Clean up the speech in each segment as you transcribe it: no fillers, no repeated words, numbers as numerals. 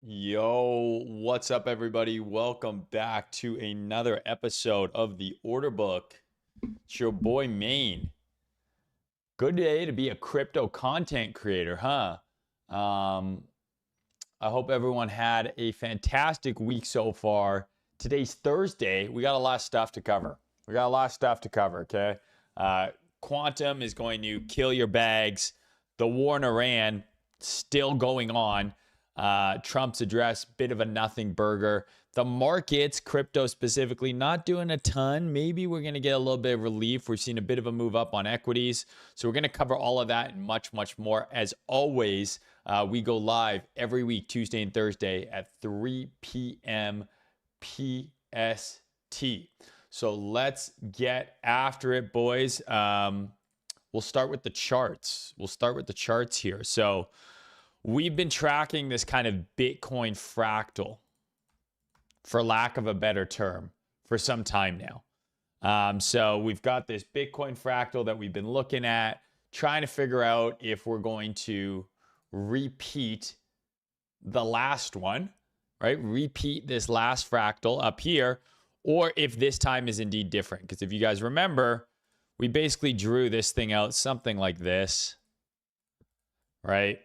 Yo, what's up, everybody? Welcome back to another episode of the Order Book. It's your boy Maine. Good day to be a crypto content creator, huh? I hope everyone had a fantastic week so far. Today's Thursday. We got a lot of stuff to cover. Okay? Quantum is going to kill your bags. The war in Iran still going on. Trump's address, bit of a nothing burger. The markets, crypto specifically, not doing a ton. Maybe we're going to get a little bit of relief. We've seen a bit of a move up on equities. So we're going to cover all of that and much, much more. As always, we go live every week, Tuesday and Thursday at 3 p.m. PST. So let's get after it, boys. We'll start with the charts. Here. So we've been tracking this kind of Bitcoin fractal, for lack of a better term, for some time now. So we've got this Bitcoin fractal that we've been looking at, trying to figure out if we're going to repeat the last one, right? Repeat this last fractal up here, or if this time is indeed different. Because if you guys remember, we basically drew this thing out something like this, right?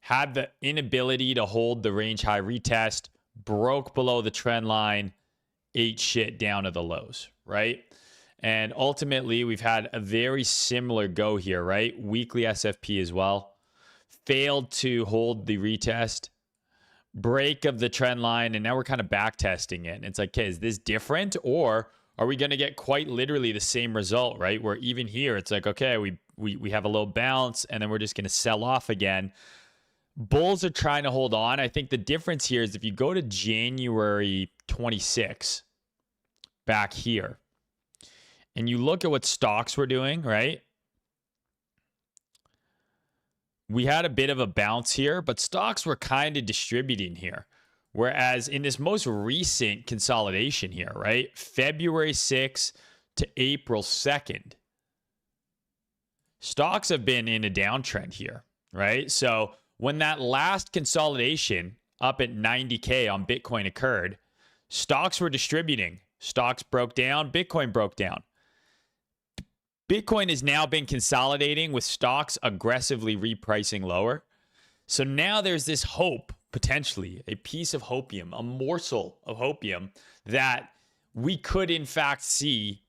Had the inability to hold the range high retest, broke below the trend line, ate shit down to the lows, right? And ultimately, we've had a very similar go here, right? Weekly SFP as well. Failed to hold the retest, break of the trend line, and now we're kind of back testing it. And it's like, okay, is this different? Or are we going to get quite literally the same result, right? Where even here, it's like, okay, we have a little bounce, and then we're just going to sell off again. Bulls are trying to hold on. I think the difference here is if you go to January 26, back here, and you look at what stocks were doing, right? We had a bit of a bounce here, but stocks were kind of distributing here. Whereas in this most recent consolidation here, right? February 6th to April 2nd, stocks have been in a downtrend here, right? So when that last consolidation up at 90K on Bitcoin occurred, stocks were distributing. Stocks broke down, Bitcoin broke down. Bitcoin has now been consolidating with stocks aggressively repricing lower. So now there's this hope, potentially, a piece of hopium, a morsel of hopium, that we could in fact see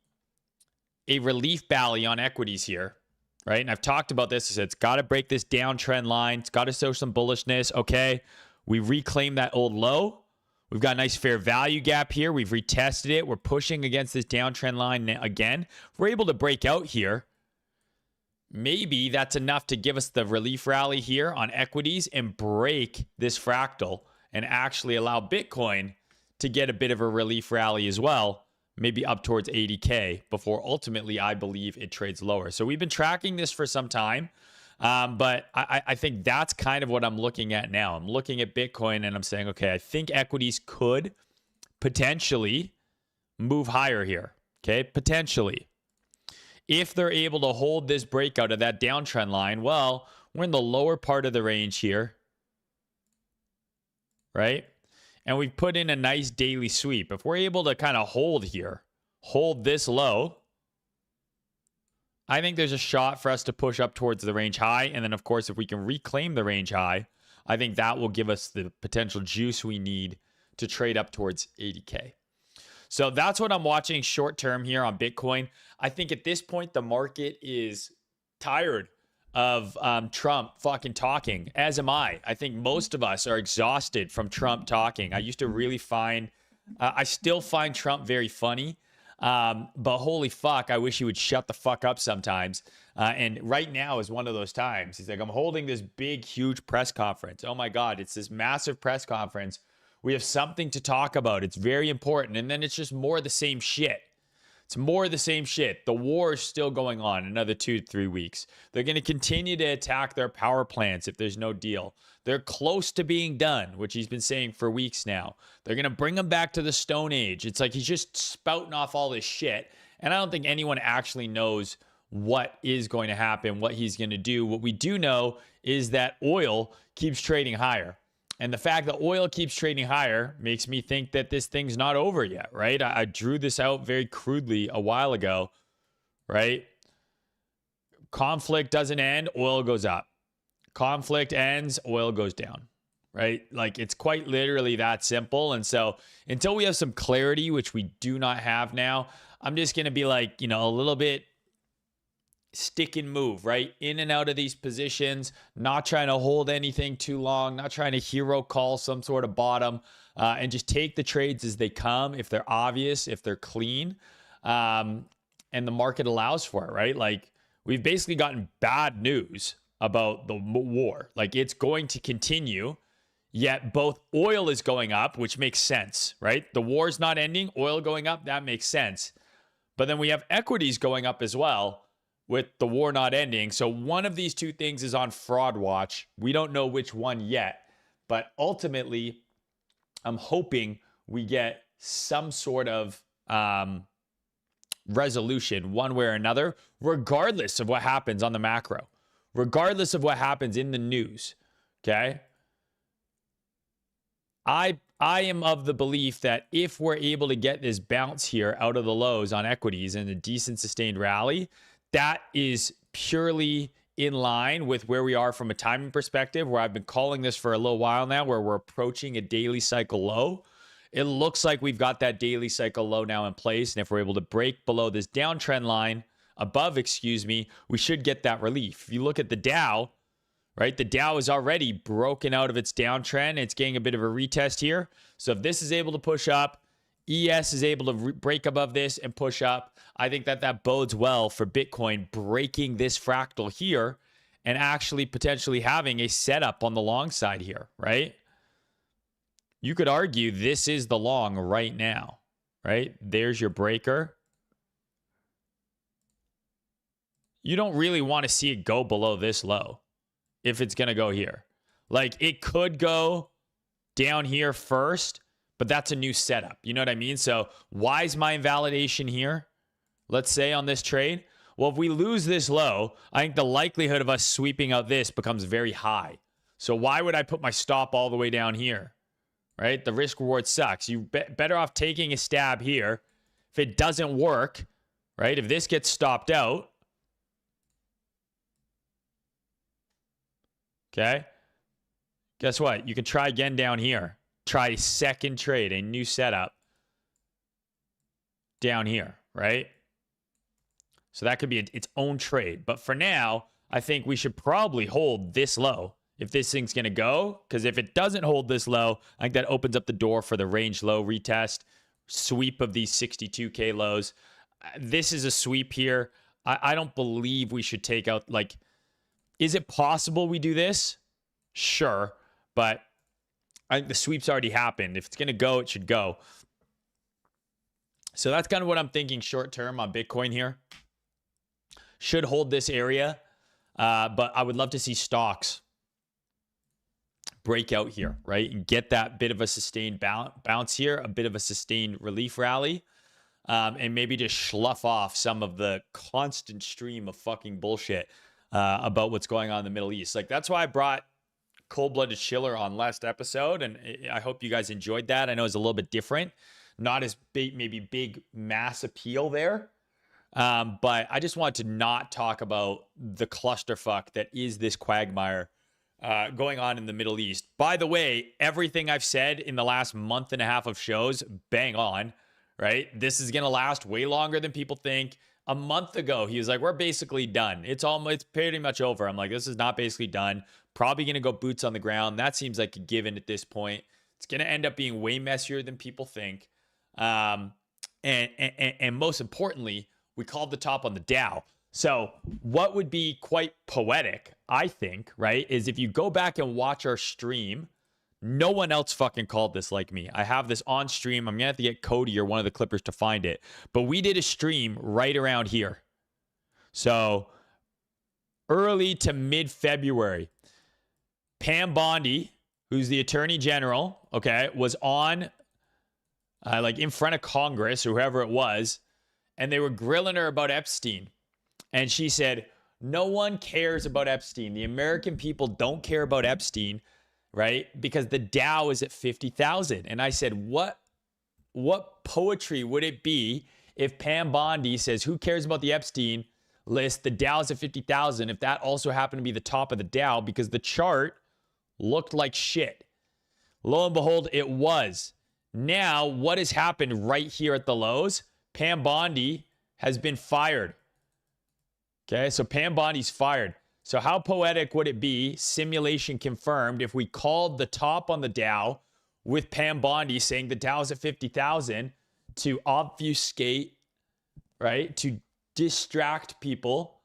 a relief rally on equities here. Right. And I've talked about this. I said it's got to break this downtrend line. It's got to show some bullishness. Okay. We reclaim that old low. We've got a nice fair value gap here. We've retested it. We're pushing against this downtrend line again. If we're able to break out here, maybe that's enough to give us the relief rally here on equities and break this fractal and actually allow Bitcoin to get a bit of a relief rally as well. Maybe up towards 80K before ultimately I believe it trades lower. So we've been tracking this for some time, but I think that's kind of what I'm looking at now. I'm looking at Bitcoin and I'm saying, okay, I think equities could potentially move higher here, okay? Potentially. If they're able to hold this breakout of that downtrend line, well, we're in the lower part of the range here, right? And we've put in a nice daily sweep. If we're able to kind of hold here, hold this low, I think there's a shot for us to push up towards the range high. And then, of course, if we can reclaim the range high, I think that will give us the potential juice we need to trade up towards 80K. So that's what I'm watching short term here on Bitcoin. I think at this point, the market is tired of Trump fucking talking, as am I. I think most of us are exhausted from Trump talking. I used to really find, I still find Trump very funny, but holy fuck, I wish he would shut the fuck up sometimes. And right now is one of those times. He's like, I'm holding this big, huge press conference. Oh my God, it's this massive press conference. We have something to talk about. It's very important. And then it's just more of the same shit. It's more of the same shit. The war is still going on another 2 to 3 weeks. They're going to continue to attack their power plants if there's no deal. They're close to being done, which he's been saying for weeks now. They're going to bring them back to the Stone Age. It's like he's just spouting off all this shit. And I don't think anyone actually knows what is going to happen, what he's going to do. What we do know is that oil keeps trading higher. And the fact that oil keeps trading higher makes me think that this thing's not over yet, right? I drew this out very crudely a while ago, right? Conflict doesn't end, oil goes up. Conflict ends, oil goes down, right? Like it's quite literally that simple. And so until we have some clarity, which we do not have now, I'm just going to be like, a little bit stick and move, right? In and out of these positions, not trying to hold anything too long, not trying to hero call some sort of bottom, and just take the trades as they come, if they're obvious, if they're clean, and the market allows for it, right? Like we've basically gotten bad news about the war. Like it's going to continue, yet both oil is going up, which makes sense, right? The war's not ending, oil going up, that makes sense. But then we have equities going up as well, with the war not ending. So one of these two things is on fraud watch. We don't know which one yet, but ultimately, I'm hoping we get some sort of resolution one way or another, regardless of what happens on the macro, regardless of what happens in the news, okay? I am of the belief that if we're able to get this bounce here out of the lows on equities and a decent sustained rally, that is purely in line with where we are from a timing perspective, where I've been calling this for a little while now, where we're approaching a daily cycle low. It looks like we've got that daily cycle low now in place. And if we're able to break below this downtrend line, we should get that relief. If you look at the Dow, right, the Dow is already broken out of its downtrend. It's getting a bit of a retest here. So if this is able to push up, ES is able to break above this and push up, I think that bodes well for Bitcoin breaking this fractal here and actually potentially having a setup on the long side here, right? You could argue this is the long right now, right? There's your breaker. You don't really want to see it go below this low if it's going to go here. Like it could go down here first, but that's a new setup. You know what I mean? So why is my invalidation here? Let's say on this trade. Well, if we lose this low, I think the likelihood of us sweeping out this becomes very high. So why would I put my stop all the way down here? Right? The risk reward sucks. You're better off taking a stab here. If it doesn't work, right? If this gets stopped out, okay, guess what? You can try again down here. Try a second trade, a new setup down here, right? So that could be its own trade. But for now, I think we should probably hold this low if this thing's going to go. Because if it doesn't hold this low, I think that opens up the door for the range low retest, sweep of these 62K lows. This is a sweep here. I don't believe we should take out, like, is it possible we do this? Sure. But I think the sweep's already happened. If it's going to go, it should go. So that's kind of what I'm thinking short term on Bitcoin here. Should hold this area, but I would love to see stocks break out here, right? And get that bit of a sustained bounce here, a bit of a sustained relief rally, and maybe just slough off some of the constant stream of fucking bullshit about what's going on in the Middle East. Like, that's why I brought Cold-Blooded Chiller on last episode, and I hope you guys enjoyed that. I know it's a little bit different, not as big, maybe big mass appeal there. But I just wanted to not talk about the clusterfuck that is this quagmire going on in the Middle East. By the way, everything I've said in the last month and a half of shows, bang on, right? This is going to last way longer than people think. A month ago, he was like, we're basically done. It's pretty much over. I'm like, this is not basically done. Probably going to go boots on the ground. That seems like a given at this point. It's going to end up being way messier than people think. And most importantly, we called the top on the Dow. So what would be quite poetic, I think, right, is if you go back and watch our stream, no one else fucking called this like me. I have this on stream. I'm going to have to get Cody or one of the clippers to find it. But we did a stream right around here. So early to mid-February, Pam Bondi, who's the Attorney General, okay, was on like in front of Congress or whoever it was, and they were grilling her about Epstein. And she said, no one cares about Epstein. The American people don't care about Epstein. right? Because the Dow is at 50,000. And I said, what poetry would it be if Pam Bondi says, who cares about the Epstein list? The Dow's at 50,000. If that also happened to be the top of the Dow, because the chart looked like shit. Lo and behold, it was. Now, what has happened right here at the lows? Pam Bondi has been fired. Okay, so Pam Bondi's fired. So how poetic would it be, simulation confirmed, if we called the top on the Dow with Pam Bondi saying the Dow's at 50,000 to obfuscate, right, to distract people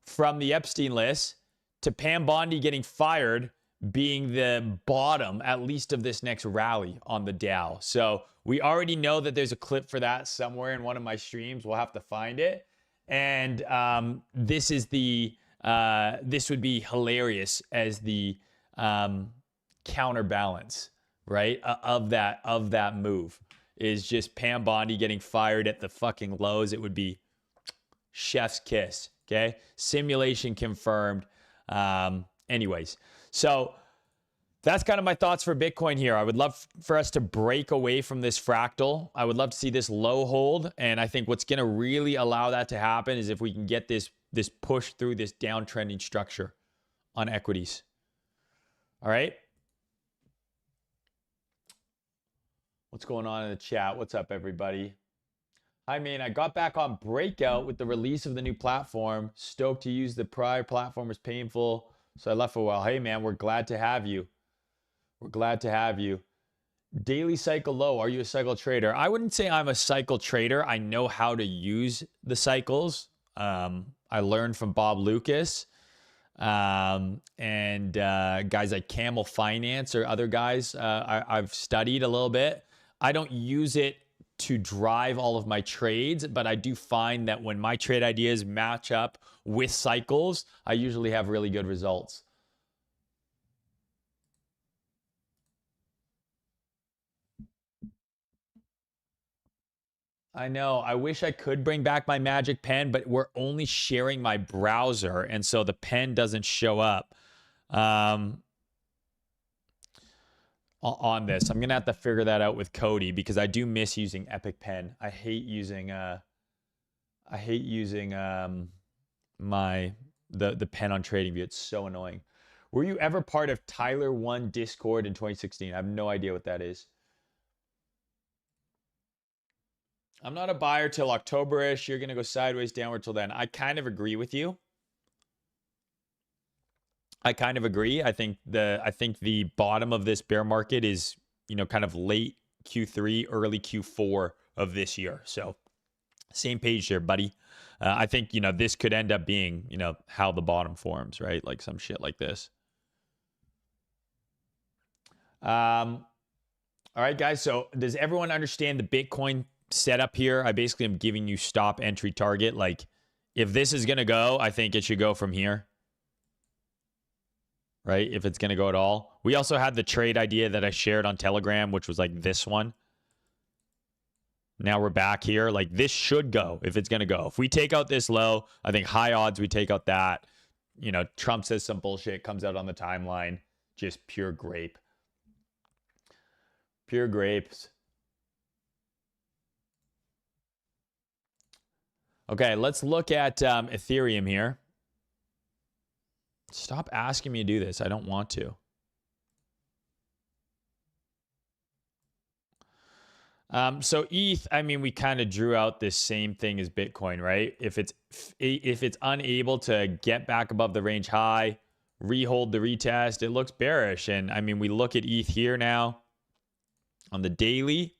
from the Epstein list, to Pam Bondi getting fired being the bottom, at least of this next rally on the Dow. So we already know that there's a clip for that somewhere in one of my streams. We'll have to find it. And this would be hilarious as the counterbalance, right, of that move is just Pam Bondi getting fired at the fucking lows. It would be chef's kiss. Okay, simulation confirmed. Anyways, so that's kind of my thoughts for Bitcoin here. I would love for us to break away from this fractal. I would love to see this low hold. And I think what's going to really allow that to happen is if we can get this push through this downtrending structure on equities. All right. What's going on in the chat? What's up, everybody? I mean, I got back on Breakout with the release of the new platform. Stoked to use the prior platform was painful, so I left for a while. Hey, man, we're glad to have you. We're glad to have you. Daily cycle low. Are you a cycle trader? I wouldn't say I'm a cycle trader. I know how to use the cycles. I learned from Bob Lucas and guys like Camel Finance or other guys I've studied a little bit. I don't use it to drive all of my trades, but I do find that when my trade ideas match up with cycles, I usually have really good results. I know. I wish I could bring back my magic pen, but we're only sharing my browser, and so the pen doesn't show up on this. I'm gonna have to figure that out with Cody because I do miss using Epic Pen. I hate using the pen on TradingView. It's so annoying. Were you ever part of Tyler 1 Discord in 2016? I have no idea what that is. I'm not a buyer till October-ish. You're going to go sideways downward till then. I kind of agree with you. I kind of agree. I think the bottom of this bear market is, kind of late Q3, early Q4 of this year. So same page there, buddy. I think, this could end up being, how the bottom forms, right? Like some shit like this. All right, guys. So does everyone understand the Bitcoin setup here? I basically am giving you stop entry target. Like if this is going to go, I think it should go from here. Right? If it's going to go at all. We also had the trade idea that I shared on Telegram, which was like this one. Now we're back here. Like this should go if it's going to go. If we take out this low, I think high odds we take out that. Trump says some bullshit, comes out on the timeline. Just pure grape. Pure grapes. Okay, let's look at Ethereum here. Stop asking me to do this. I don't want to. So ETH, I mean, we kind of drew out this same thing as Bitcoin, right? If it's unable to get back above the range high, rehold the retest, it looks bearish. And I mean, we look at ETH here now on the daily.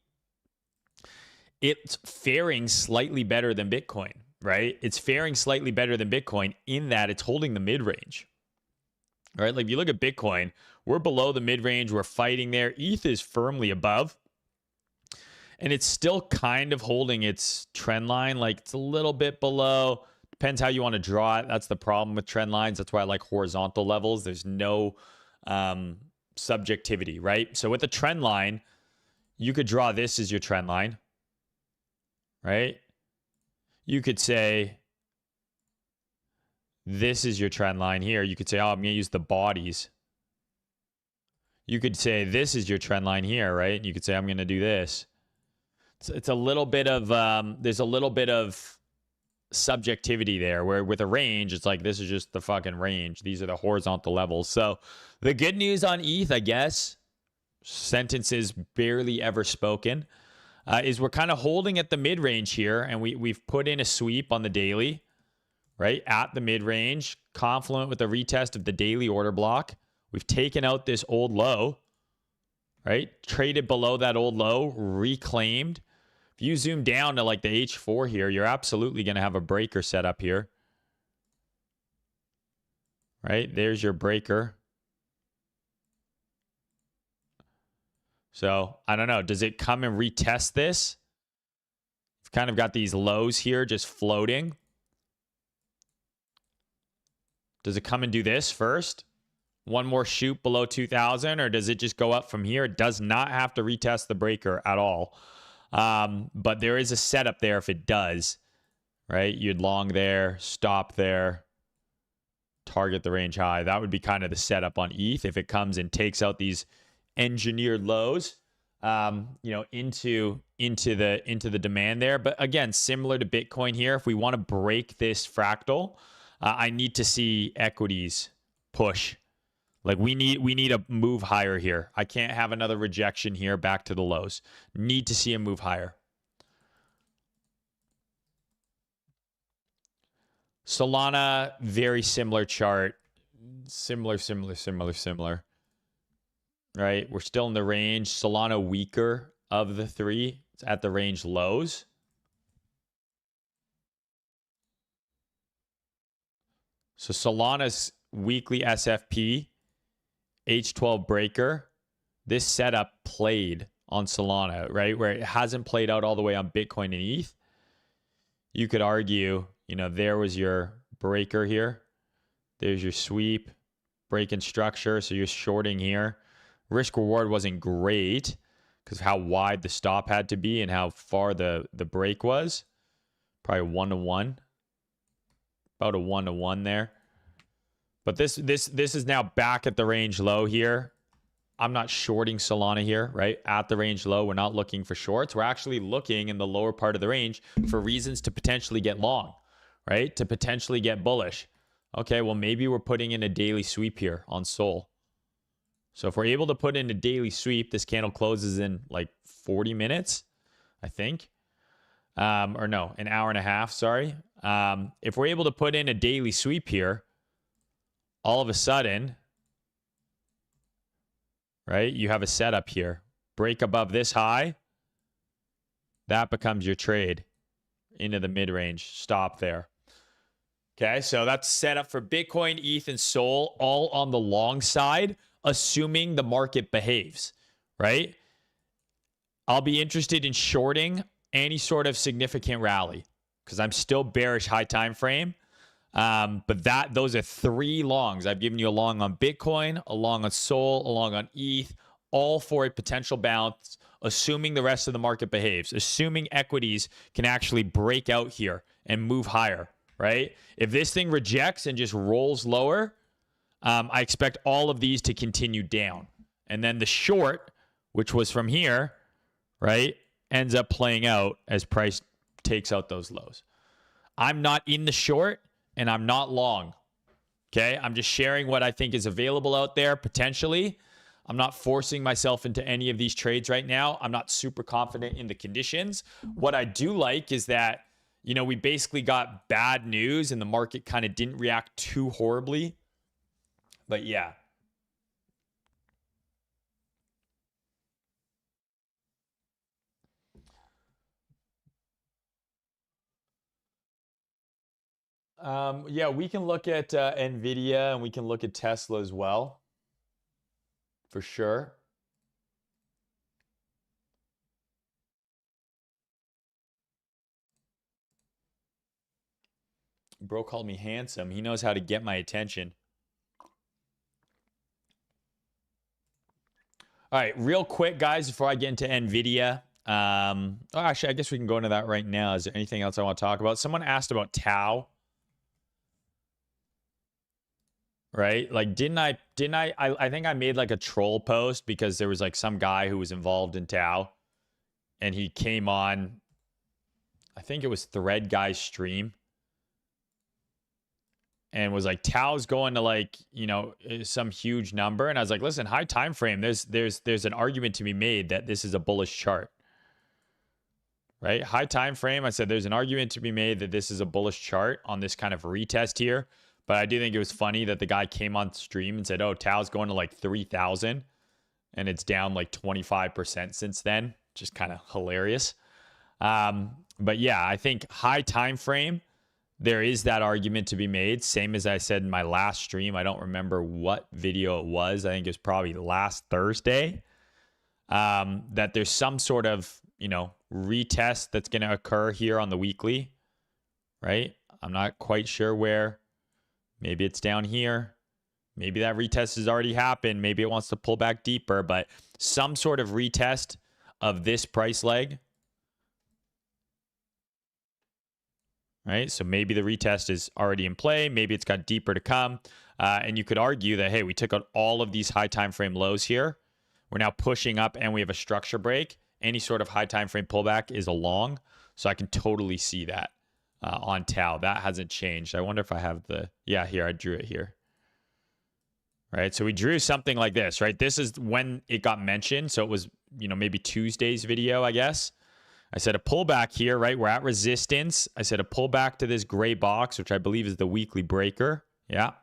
It's faring slightly better than Bitcoin, right? It's faring slightly better than Bitcoin in that it's holding the mid-range, right? Like if you look at Bitcoin, we're below the mid-range. We're fighting there. ETH is firmly above. And it's still kind of holding its trend line. Like it's a little bit below. Depends how you want to draw it. That's the problem with trend lines. That's why I like horizontal levels. There's no subjectivity, right? So with a trend line, you could draw this as your trend line, right? You could say this is your trend line here. You could say, oh, I'm going to use the bodies. You could say this is your trend line here, right? And you could say, I'm going to do this. It's a little bit of, there's a little bit of subjectivity there, where with a range, it's like, this is just the fucking range. These are the horizontal levels. So the good news on ETH, I guess, sentences barely ever spoken, is we're kind of holding at the mid-range here, and we've put in a sweep on the daily, right, at the mid-range, confluent with the retest of the daily order block. We've taken out this old low, right, traded below that old low, reclaimed. If you zoom down to like the H4 here, you're absolutely going to have a breaker set up here, right? There's your breaker. So I don't know. Does it come and retest this? We've kind of got these lows here just floating. Does it come and do this first? One more shoot below 2,000, or does it just go up from here? It does not have to retest the breaker at all. But there is a setup there if it does, right? You'd long there, stop there, target the range high. That would be kind of the setup on ETH if it comes and takes out these engineered lows, into the demand there. But again, similar to Bitcoin here, if we want to break this fractal, I need to see equities push. Like we need a move higher here. I can't have another rejection here back to the lows. Need to see a move higher. Solana, very similar chart. Similar. Right? We're still in the range. Solana weaker of the three. It's at the range lows. So Solana's weekly SFP, H12 breaker, this setup played on Solana, right? Where it hasn't played out all the way on Bitcoin and ETH. You could argue, there was your breaker here. There's your sweep, breaking structure. So you're shorting here. Risk reward wasn't great because of how wide the stop had to be and how far the break was. Probably 1-to-1. About a 1-to-1 there. But this is now back at the range low here. I'm not shorting Solana here, right? At the range low, we're not looking for shorts. We're actually looking in the lower part of the range for reasons to potentially get long, right? To potentially get bullish. Okay, well, maybe we're putting in a daily sweep here on Sol. So if we're able to put in a daily sweep, this candle closes in like 40 minutes, I think. Or no, an hour and a half, sorry. If we're able to put in a daily sweep here, all of a sudden, right, you have a setup here. Break above this high. That becomes your trade into the mid-range. Stop there. Okay, so that's set up for Bitcoin, ETH, and Sol, all on the long side, assuming the market behaves, right? I'll be interested in shorting any sort of significant rally because I'm still bearish high time frame. But those are three longs. I've given you a long on Bitcoin, a long on Sol, a long on ETH, all for a potential bounce, assuming the rest of the market behaves, assuming equities can actually break out here and move higher, right? If this thing rejects and just rolls lower, I expect all of these to continue down. And then the short, which was from here, right, ends up playing out as price takes out those lows. I'm not in the short. And I'm not long, okay? I'm just sharing what I think is available out there, potentially. I'm not forcing myself into any of these trades right now. I'm not super confident in the conditions. What I do like is that, we basically got bad news and the market kind of didn't react too horribly. But yeah. Yeah, we can look at NVIDIA and we can look at Tesla as well, for sure. Bro called me handsome. He knows how to get my attention. All right, real quick, guys, before I get into NVIDIA. Actually, I guess we can go into that right now. Is there anything else I want to talk about? Someone asked about TAO. right? Like, I think I made like a troll post because there was like some guy who was involved in TAO and he came on, I think it was Thread Guy's stream and was like, TAO's going to like, some huge number. And I was like, listen, high time frame, there's an argument to be made that this is a bullish chart. Right? High time frame, I said there's an argument to be made that this is a bullish chart on this kind of retest here. But I do think it was funny that the guy came on stream and said, oh, TAO's going to like 3,000 and it's down like 25% since then. Just kind of hilarious. But yeah, I think high time frame, there is that argument to be made. Same as I said in my last stream. I don't remember what video it was. I think it was probably last Thursday. That there's some sort of, retest that's going to occur here on the weekly, right? I'm not quite sure where. Maybe it's down here. Maybe that retest has already happened. Maybe it wants to pull back deeper, but some sort of retest of this price leg, right? So maybe the retest is already in play. Maybe it's got deeper to come. And you could argue that, hey, we took out all of these high time frame lows here. We're now pushing up and we have a structure break. Any sort of high time frame pullback is a long. So I can totally see that on TAO. That hasn't changed. I wonder if I have yeah, here, I drew it here. Right, so we drew something like this, right? This is when it got mentioned. So it was, maybe Tuesday's video, I guess. I said a pullback here, right? We're at resistance. I said a pullback to this gray box, which I believe is the weekly breaker. Yeah.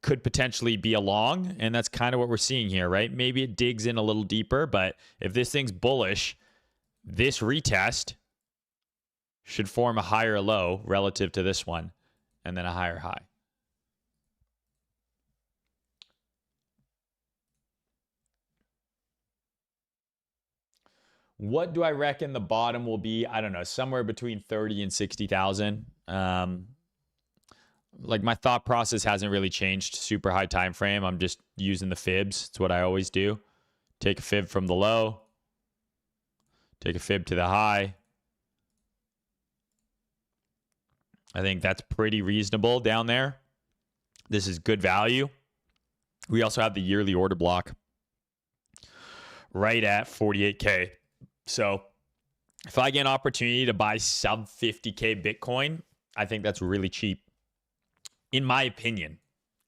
Could potentially be a long, and that's kind of what we're seeing here, right? Maybe it digs in a little deeper, but if this thing's bullish, this retest should form a higher low relative to this one, and then a higher high. What do I reckon the bottom will be? I don't know, somewhere between 30 and 60,000. Like my thought process hasn't really changed. Super high time frame. I'm just using the fibs. It's what I always do. Take a fib from the low. Take a fib to the high. I think that's pretty reasonable down there. This is good value. We also have the yearly order block right at 48K. So if I get an opportunity to buy sub 50K Bitcoin, I think that's really cheap, in my opinion.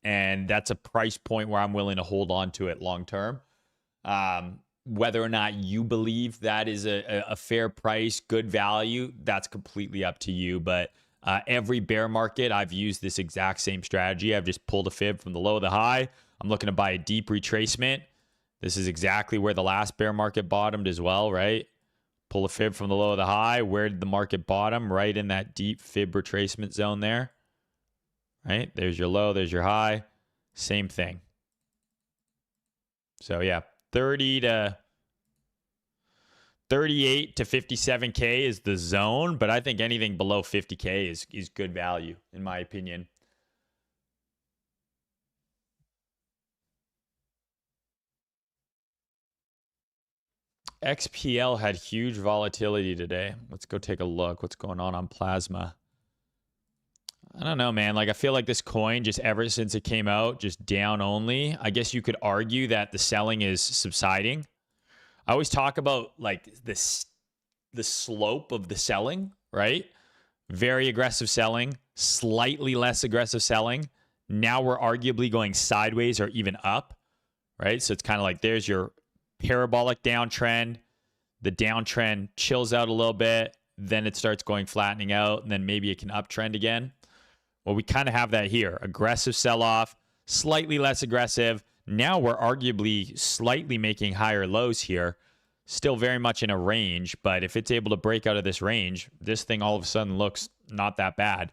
And that's a price point where I'm willing to hold on to it long term. Whether or not you believe that is a fair price, good value, that's completely up to you. But every bear market, I've used this exact same strategy. I've just pulled a fib from the low to the high. I'm looking to buy a deep retracement. This is exactly where the last bear market bottomed as well, right? Pull a fib from the low to the high. Where did the market bottom? Right in that deep fib retracement zone there. Right? There's your low, there's your high. Same thing. So yeah, 38 to 57K is the zone, but I think anything below 50K is good value, in my opinion. XPL had huge volatility today. Let's go take a look. What's going on Plasma? I don't know, man. Like, I feel like this coin, just ever since it came out, just down only. I guess you could argue that the selling is subsiding. I always talk about, like, the slope of the selling, right? Very aggressive selling, slightly less aggressive selling. Now we're arguably going sideways or even up, right? So it's kind of like there's your parabolic downtrend. The downtrend chills out a little bit. Then it starts going flattening out. And then maybe it can uptrend again. Well, we kind of have that here. Aggressive sell-off, slightly less aggressive. Now we're arguably slightly making higher lows here. Still very much in a range. But if it's able to break out of this range, this thing all of a sudden looks not that bad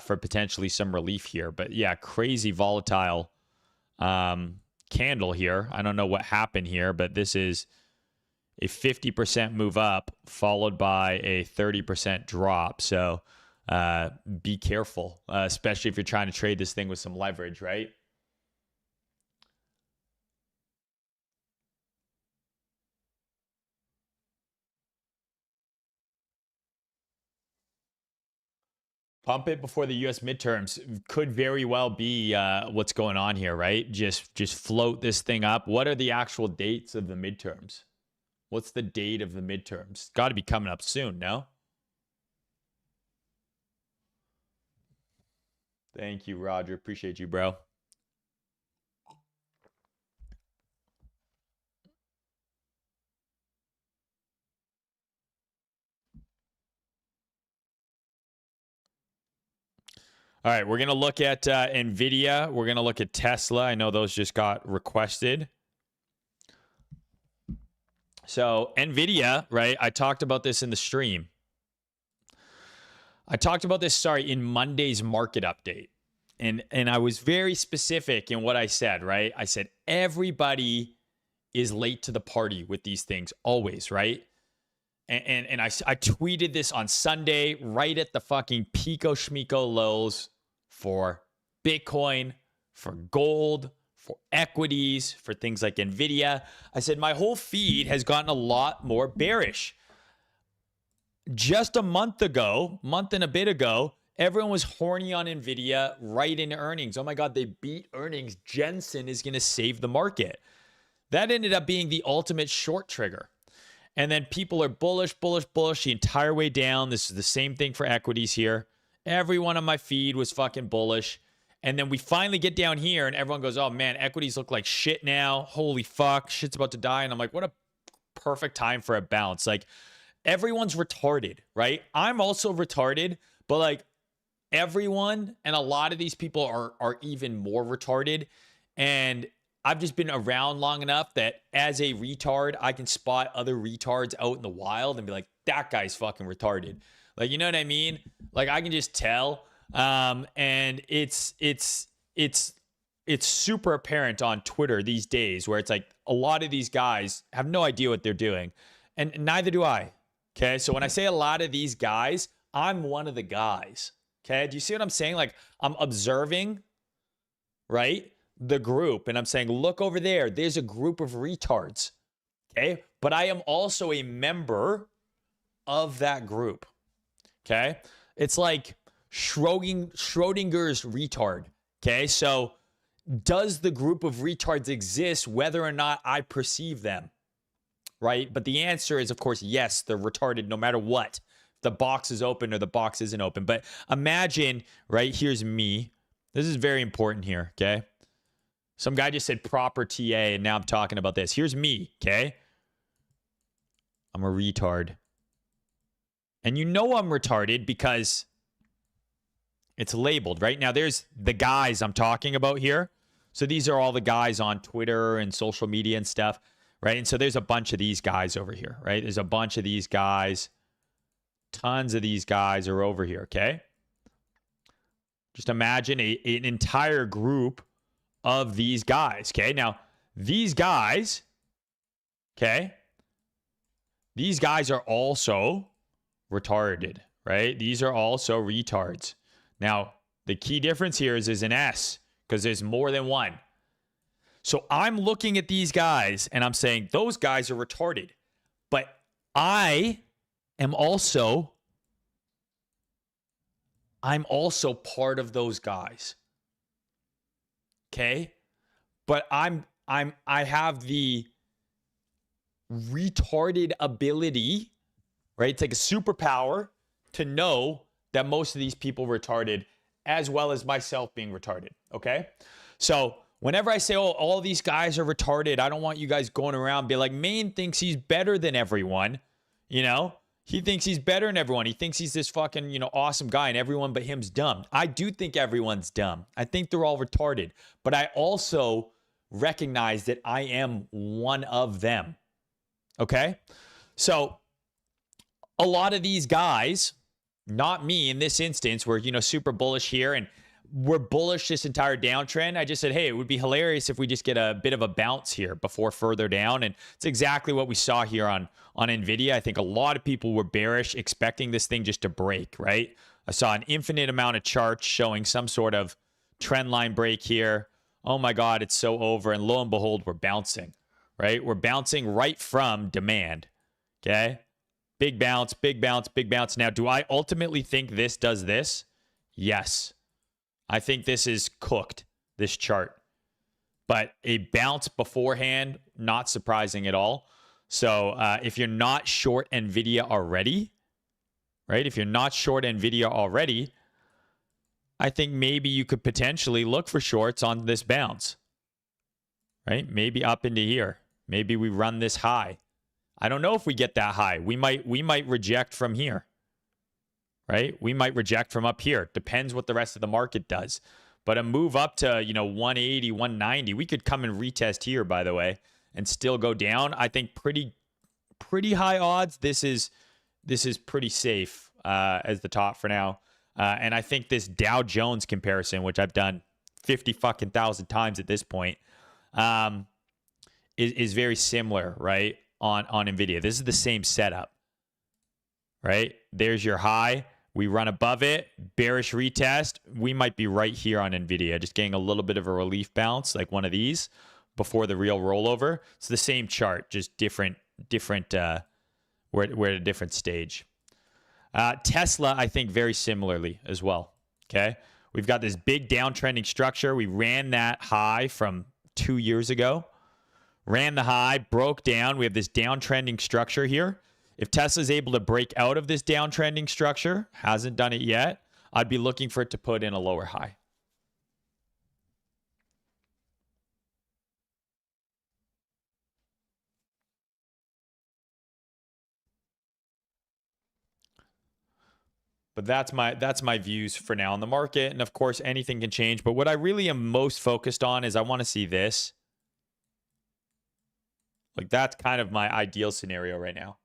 for potentially some relief here. But yeah, crazy volatile candle here. I don't know what happened here, but this is a 50% move up followed by a 30% drop. So be careful, especially if you're trying to trade this thing with some leverage, right? Pump it before the U.S. midterms could very well be what's going on here, right? Just float this thing up. What are the actual dates of the midterms? What's the date of the midterms? Got to be coming up soon, no? Thank you, Roger. Appreciate you, bro. All right, we're going to look at NVIDIA. We're going to look at Tesla. I know those just got requested. So NVIDIA, right? I talked about this in the stream. I talked about this, in Monday's market update. And I was very specific in what I said, right? I said, everybody is late to the party with these things, always, right? And I tweeted this on Sunday, right at the fucking Pico Schmico lows for Bitcoin, for gold, for equities, for things like NVIDIA. I said, my whole feed has gotten a lot more bearish. Just a month and a bit ago, everyone was horny on NVIDIA right into earnings. Oh my God, they beat earnings. Jensen is going to save the market. That ended up being the ultimate short trigger. And then people are bullish the entire way down. This is the same thing for equities here. Everyone on my feed was fucking bullish. And then we finally get down here and everyone goes, oh man, equities look like shit now. Holy fuck, shit's about to die. And I'm like, what a perfect time for a bounce. Like, everyone's retarded, right? I'm also retarded, but like everyone and a lot of these people are even more retarded. And I've just been around long enough that as a retard, I can spot other retards out in the wild and be like, that guy's fucking retarded. Like, you know what I mean? Like, I can just tell. And it's super apparent on Twitter these days where it's like a lot of these guys have no idea what they're doing. And neither do I. Okay. So when I say a lot of these guys, I'm one of the guys. Okay. Do you see what I'm saying? Like, I'm observing, right, the group, and I'm saying, look over there. There's a group of retards. Okay. But I am also a member of that group. Okay. It's like Schrodinger's retard. Okay. So does the group of retards exist whether or not I perceive them? Right? But the answer is, of course, yes, they're retarded no matter what. The box is open or the box isn't open. But imagine, right, here's me. This is very important here, okay? Some guy just said proper TA, and now I'm talking about this. Here's me, okay? I'm a retard. And you know I'm retarded because it's labeled, right? Now, there's the guys I'm talking about here. So these are all the guys on Twitter and social media and stuff. Right. And so there's a bunch of these guys over here, right? There's a bunch of these guys. Tons of these guys are over here. Okay. Just imagine an entire group of these guys. Okay. Now, these guys, okay, these guys are also retarded, right? These are also retards. Now, the key difference here is an S because there's more than one. So I'm looking at these guys and I'm saying those guys are retarded. But I'm also part of those guys. Okay? But I have the retarded ability, right? It's like a superpower to know that most of these people are retarded, as well as myself being retarded. Okay? So whenever I say, oh, all these guys are retarded, I don't want you guys going around be like, Maine thinks he's better than everyone. You know, he thinks he's better than everyone. He thinks he's this fucking, awesome guy and everyone but him's dumb. I do think everyone's dumb. I think they're all retarded. But I also recognize that I am one of them. Okay? So a lot of these guys, not me in this instance, were, super bullish here and we're bullish this entire downtrend. I just said, hey, it would be hilarious if we just get a bit of a bounce here before further down. And it's exactly what we saw here on NVIDIA. I think a lot of people were bearish, expecting this thing just to break, right? I saw an infinite amount of charts showing some sort of trend line break here. Oh my God, it's so over. And lo and behold, we're bouncing, right? We're bouncing right from demand, okay? Big bounce, big bounce, big bounce. Now, do I ultimately think this does this? Yes. I think this is cooked, this chart. But a bounce beforehand, not surprising at all. So if you're not short NVIDIA already, right? If you're not short NVIDIA already, I think maybe you could potentially look for shorts on this bounce, right? Maybe up into here. Maybe we run this high. I don't know if we get that high. We might reject from here, right? We might reject from up here. Depends what the rest of the market does. But a move up to, 180, 190, we could come and retest here, by the way, and still go down. I think pretty high odds. This is pretty safe as the top for now. And I think this Dow Jones comparison, which I've done 50 fucking thousand times at this point, is very similar, right? On NVIDIA. This is the same setup, right? There's your high. We run above it, bearish retest. We might be right here on NVIDIA, just getting a little bit of a relief bounce, like one of these, before the real rollover. It's the same chart, just different. We're at a different stage. Tesla, I think, very similarly as well. Okay, we've got this big downtrending structure. We ran that high from 2 years ago. Ran the high, broke down. We have this downtrending structure here. If Tesla's able to break out of this downtrending structure, hasn't done it yet, I'd be looking for it to put in a lower high. But that's my views for now on the market. And of course, anything can change. But what I really am most focused on is I want to see this. Like, that's kind of my ideal scenario right now.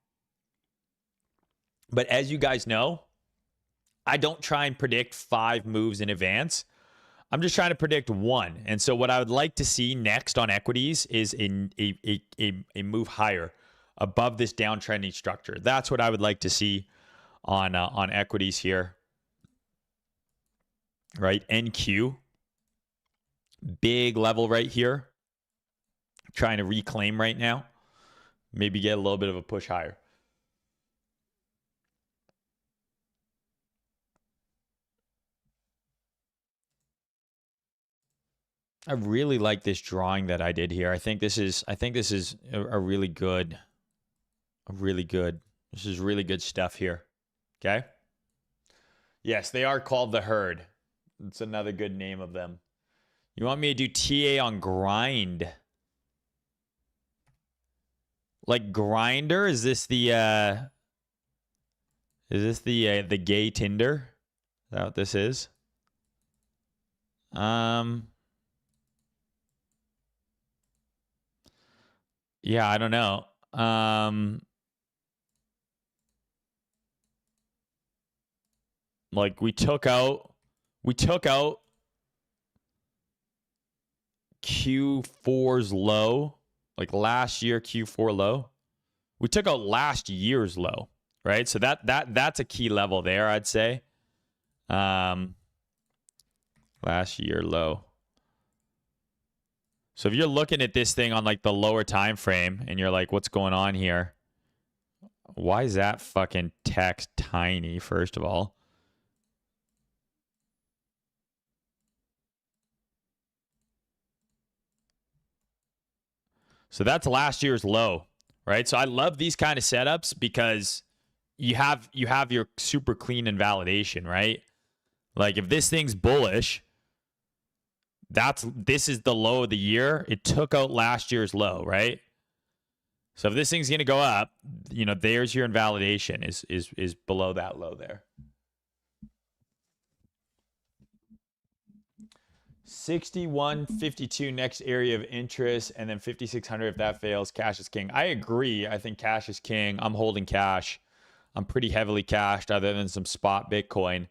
But as you guys know, I don't try and predict 5 moves in advance. I'm just trying to predict one. And so what I would like to see next on equities is a move higher above this downtrending structure. That's what I would like to see on equities here. Right? NQ. Big level right here. Trying to reclaim right now. Maybe get a little bit of a push higher. I really like this drawing that I did here. I think this is a really good. This is really good stuff here. Okay? Yes, they are called the herd. It's another good name of them. You want me to do TA on grind? Like Grindr? Is this the gay Tinder? Is that what this is? Yeah, I don't know. Like we took out Q4's low, like last year Q4 low. We took out last year's low, right? So that's a key level there, I'd say. Last year low. So if you're looking at this thing on like the lower time frame and you're like, what's going on here? Why is that fucking text tiny, first of all? So that's last year's low, right? So I love these kind of setups because you have your super clean invalidation, right? Like if this thing's bullish, this is the low of the year. It took out last year's low, right? So if this thing's going to go up, there's your invalidation is below that low there. 61.52 next area of interest, and then 5,600 if that fails. Cash is king. I agree. I think cash is king. I'm holding cash. I'm pretty heavily cashed other than some spot Bitcoin.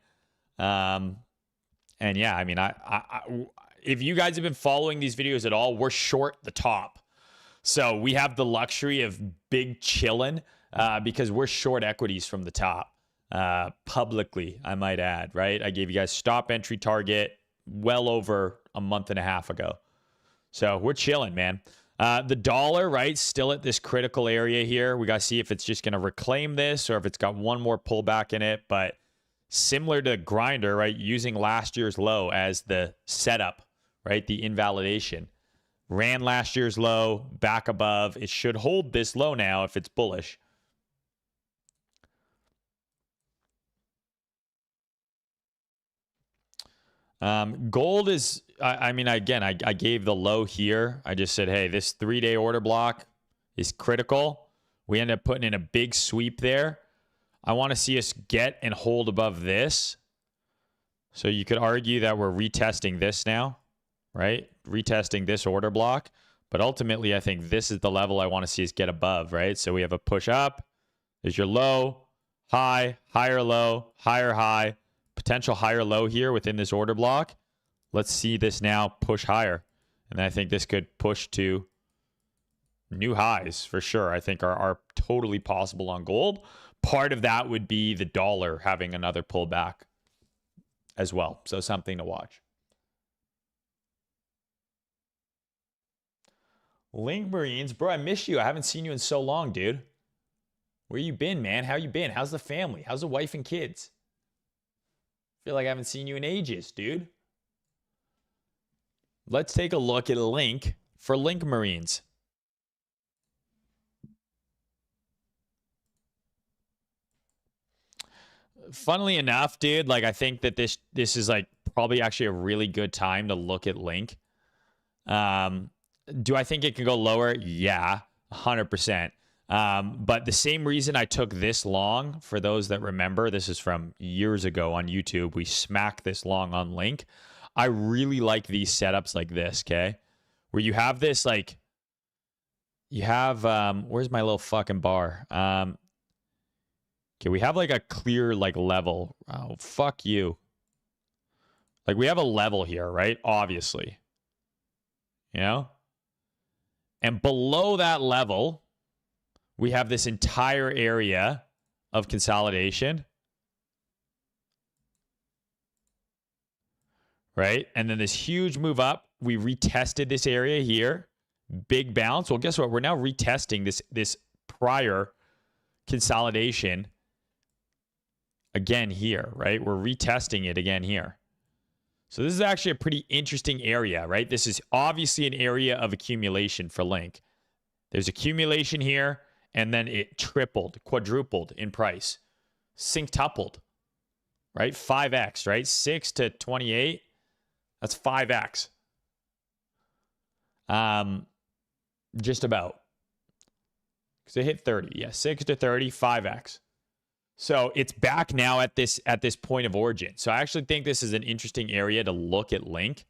And yeah, I mean, if you guys have been following these videos at all, we're short the top. So we have the luxury of big chillin' because we're short equities from the top. Publicly, I might add, right? I gave you guys stop entry target well over a month and a half ago. So we're chilling, man. The dollar, right, still at this critical area here. We got to see if it's just going to reclaim this or if it's got one more pullback in it. But similar to Grindr, right? Using last year's low as the setup, right? The invalidation. Ran last year's low, back above. It should hold this low now if it's bullish. Gold is, I mean, again, I gave the low here. I just said, hey, this 3-day order block is critical. We end up putting in a big sweep there. I want to see us get and hold above this. So you could argue that we're retesting this now, right? Retesting this order block. But ultimately, I think this is the level I want to see us get above, right? So we have a push up. There's your low, high, higher low, higher high. Potential higher low here within this order block. Let's see this now push higher. And I think this could push to new highs for sure. I think are totally possible on gold. Part of that would be the dollar having another pullback as well. So something to watch. Link Marines, bro, I miss you. I haven't seen you in so long, dude. Where you been, man? How you been? How's the family? How's the wife and kids? Feel like I haven't seen you in ages, dude. Let's take a look at a link for Link Marines. Funnily enough, dude, like I think that this is like probably actually a really good time to look at Link. Do I think it can go lower? Yeah, 100%. But the same reason I took this long, for those that remember, this is from years ago on YouTube. We smacked this long on Link. I really like these setups like this, okay? Where you have this, like, you have, where's my little fucking bar? Okay, we have like a clear, like, level. Oh, fuck you. Like, we have a level here, right? Obviously. You know? And below that level, we have this entire area of consolidation, right? And then this huge move up. We retested this area here. Big bounce. Well, guess what? We're now retesting this prior consolidation again here, right? We're retesting it again here. So this is actually a pretty interesting area, right? This is obviously an area of accumulation for Link. There's accumulation here. And then it tripled, quadrupled in price. Synctupled, right? 5x, right? 6 to 28. That's 5x. Just about. Because it hit 30. Yeah, 6 to 30, 5x. So it's back now at this point of origin. So I actually think this is an interesting area to look at Link.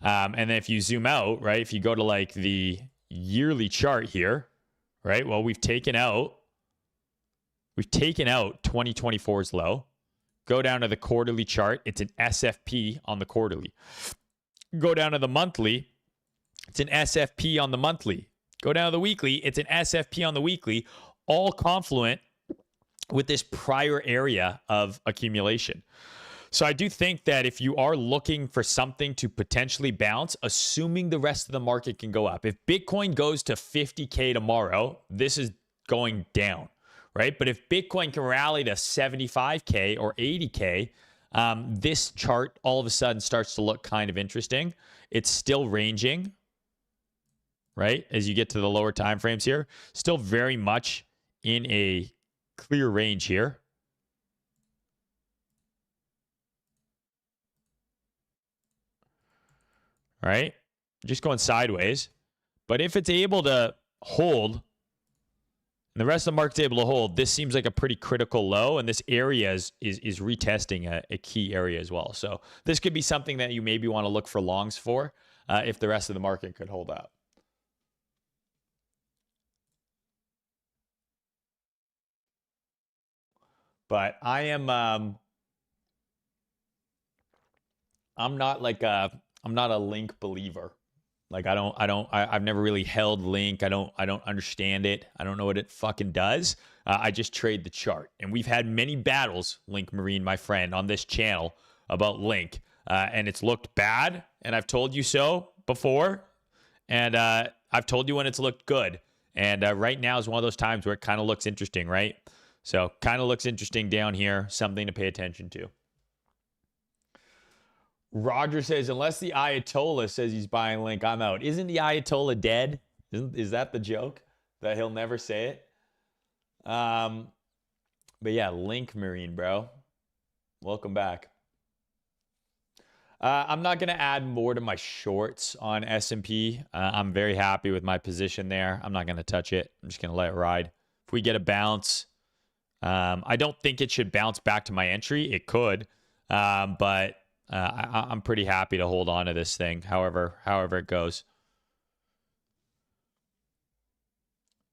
And then if you zoom out, right? If you go to like the yearly chart here, right? Well, we've taken out 2024's low. Go down to the quarterly chart. It's an SFP on the quarterly. Go down to the monthly. It's an SFP on the monthly. Go down to the weekly. It's an SFP on the weekly. All confluent with this prior area of accumulation. So I do think that if you are looking for something to potentially bounce, assuming the rest of the market can go up, if Bitcoin goes to 50K tomorrow, this is going down, right? But if Bitcoin can rally to 75K or 80K, this chart all of a sudden starts to look kind of interesting. It's still ranging, right? As you get to the lower time frames here, still very much in a clear range here. Right? Just going sideways. But if it's able to hold, and the rest of the market's able to hold, this seems like a pretty critical low, and this area is retesting a key area as well. So this could be something that you maybe want to look for longs for if the rest of the market could hold up. But I am I'm not a Link believer. Like I've never really held Link. I don't understand it. I don't know what it fucking does. I just trade the chart. And we've had many battles, Link Marine, my friend, on this channel about Link. And it's looked bad. And I've told you so before. And I've told you when it's looked good. And right now is one of those times where it kind of looks interesting, right? So kind of looks interesting down here. Something to pay attention to. Roger says, unless the Ayatollah says he's buying Link, I'm out. Isn't the Ayatollah dead? Is that the joke? That he'll never say it? But yeah, Link Marine, bro. Welcome back. I'm not going to add more to my shorts on S&P. I'm very happy with my position there. I'm not going to touch it. I'm just going to let it ride. If we get a bounce, I don't think it should bounce back to my entry. It could, but I'm pretty happy to hold on to this thing, however it goes.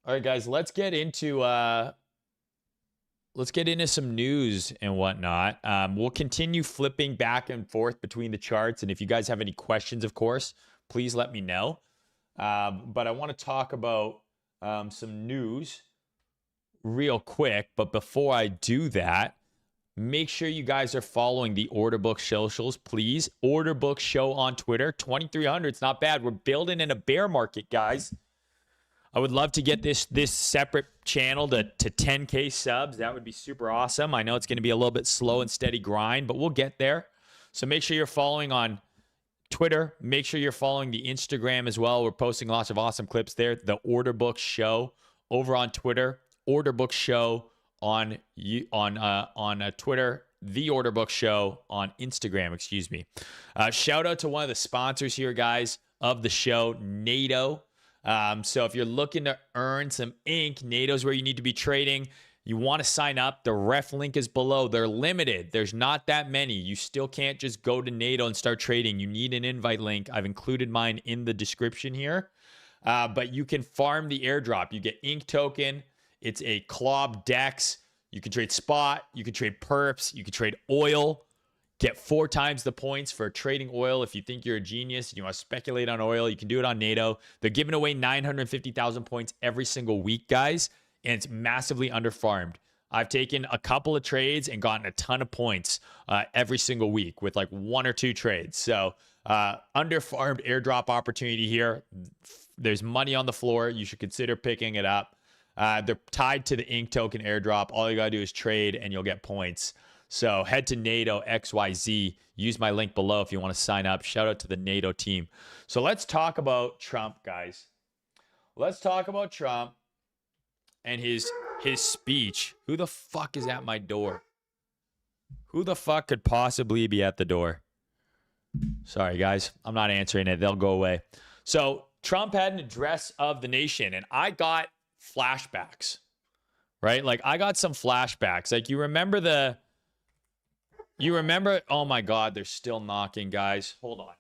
All right, guys, let's get into some news and whatnot. We'll continue flipping back and forth between the charts, and if you guys have any questions, of course, please let me know. But I want to talk about some news real quick. But before I do that, make sure you guys are following the Order Book socials, please. Order Book Show on Twitter, 2,300. It's not bad. We're building in a bear market, guys. I would love to get this separate channel to 10K subs. That would be super awesome. I know it's going to be a little bit slow and steady grind, but we'll get there. So make sure you're following on Twitter. Make sure you're following the Instagram as well. We're posting lots of awesome clips there. The Order Book Show over on Twitter. Order Book Show on Twitter. The Order Book Show on Instagram, excuse me. Shout out to one of the sponsors here, guys, of the show, NATO. So if you're looking to earn some ink, NATO's where you need to be trading. You want to sign up. The ref link is below. They're limited. There's not that many. You still can't just go to NATO and start trading. You need an invite link. I've included mine in the description here. But you can farm the airdrop. You get ink token. It's a Klob Dex. You can trade spot. You can trade perps. You can trade oil. Get 4 times the points for trading oil. If you think you're a genius and you want to speculate on oil, you can do it on NATO. They're giving away 950,000 points every single week, guys, and it's massively underfarmed. I've taken a couple of trades and gotten a ton of points every single week with like 1 or 2 trades. So underfarmed airdrop opportunity here. There's money on the floor. You should consider picking it up. They're tied to the ink token airdrop. All you got to do is trade and you'll get points. So head to NATO XYZ. Use my link below if you want to sign up. Shout out to the NATO team. So let's talk about Trump, guys. Let's talk about Trump and his speech. Who the fuck is at my door? Who the fuck could possibly be at the door? Sorry, guys. I'm not answering it. They'll go away. So Trump had an address of the nation, and I got flashbacks, right? Like, I got some flashbacks. Like, you remember, oh my God, they're still knocking, guys. Hold on.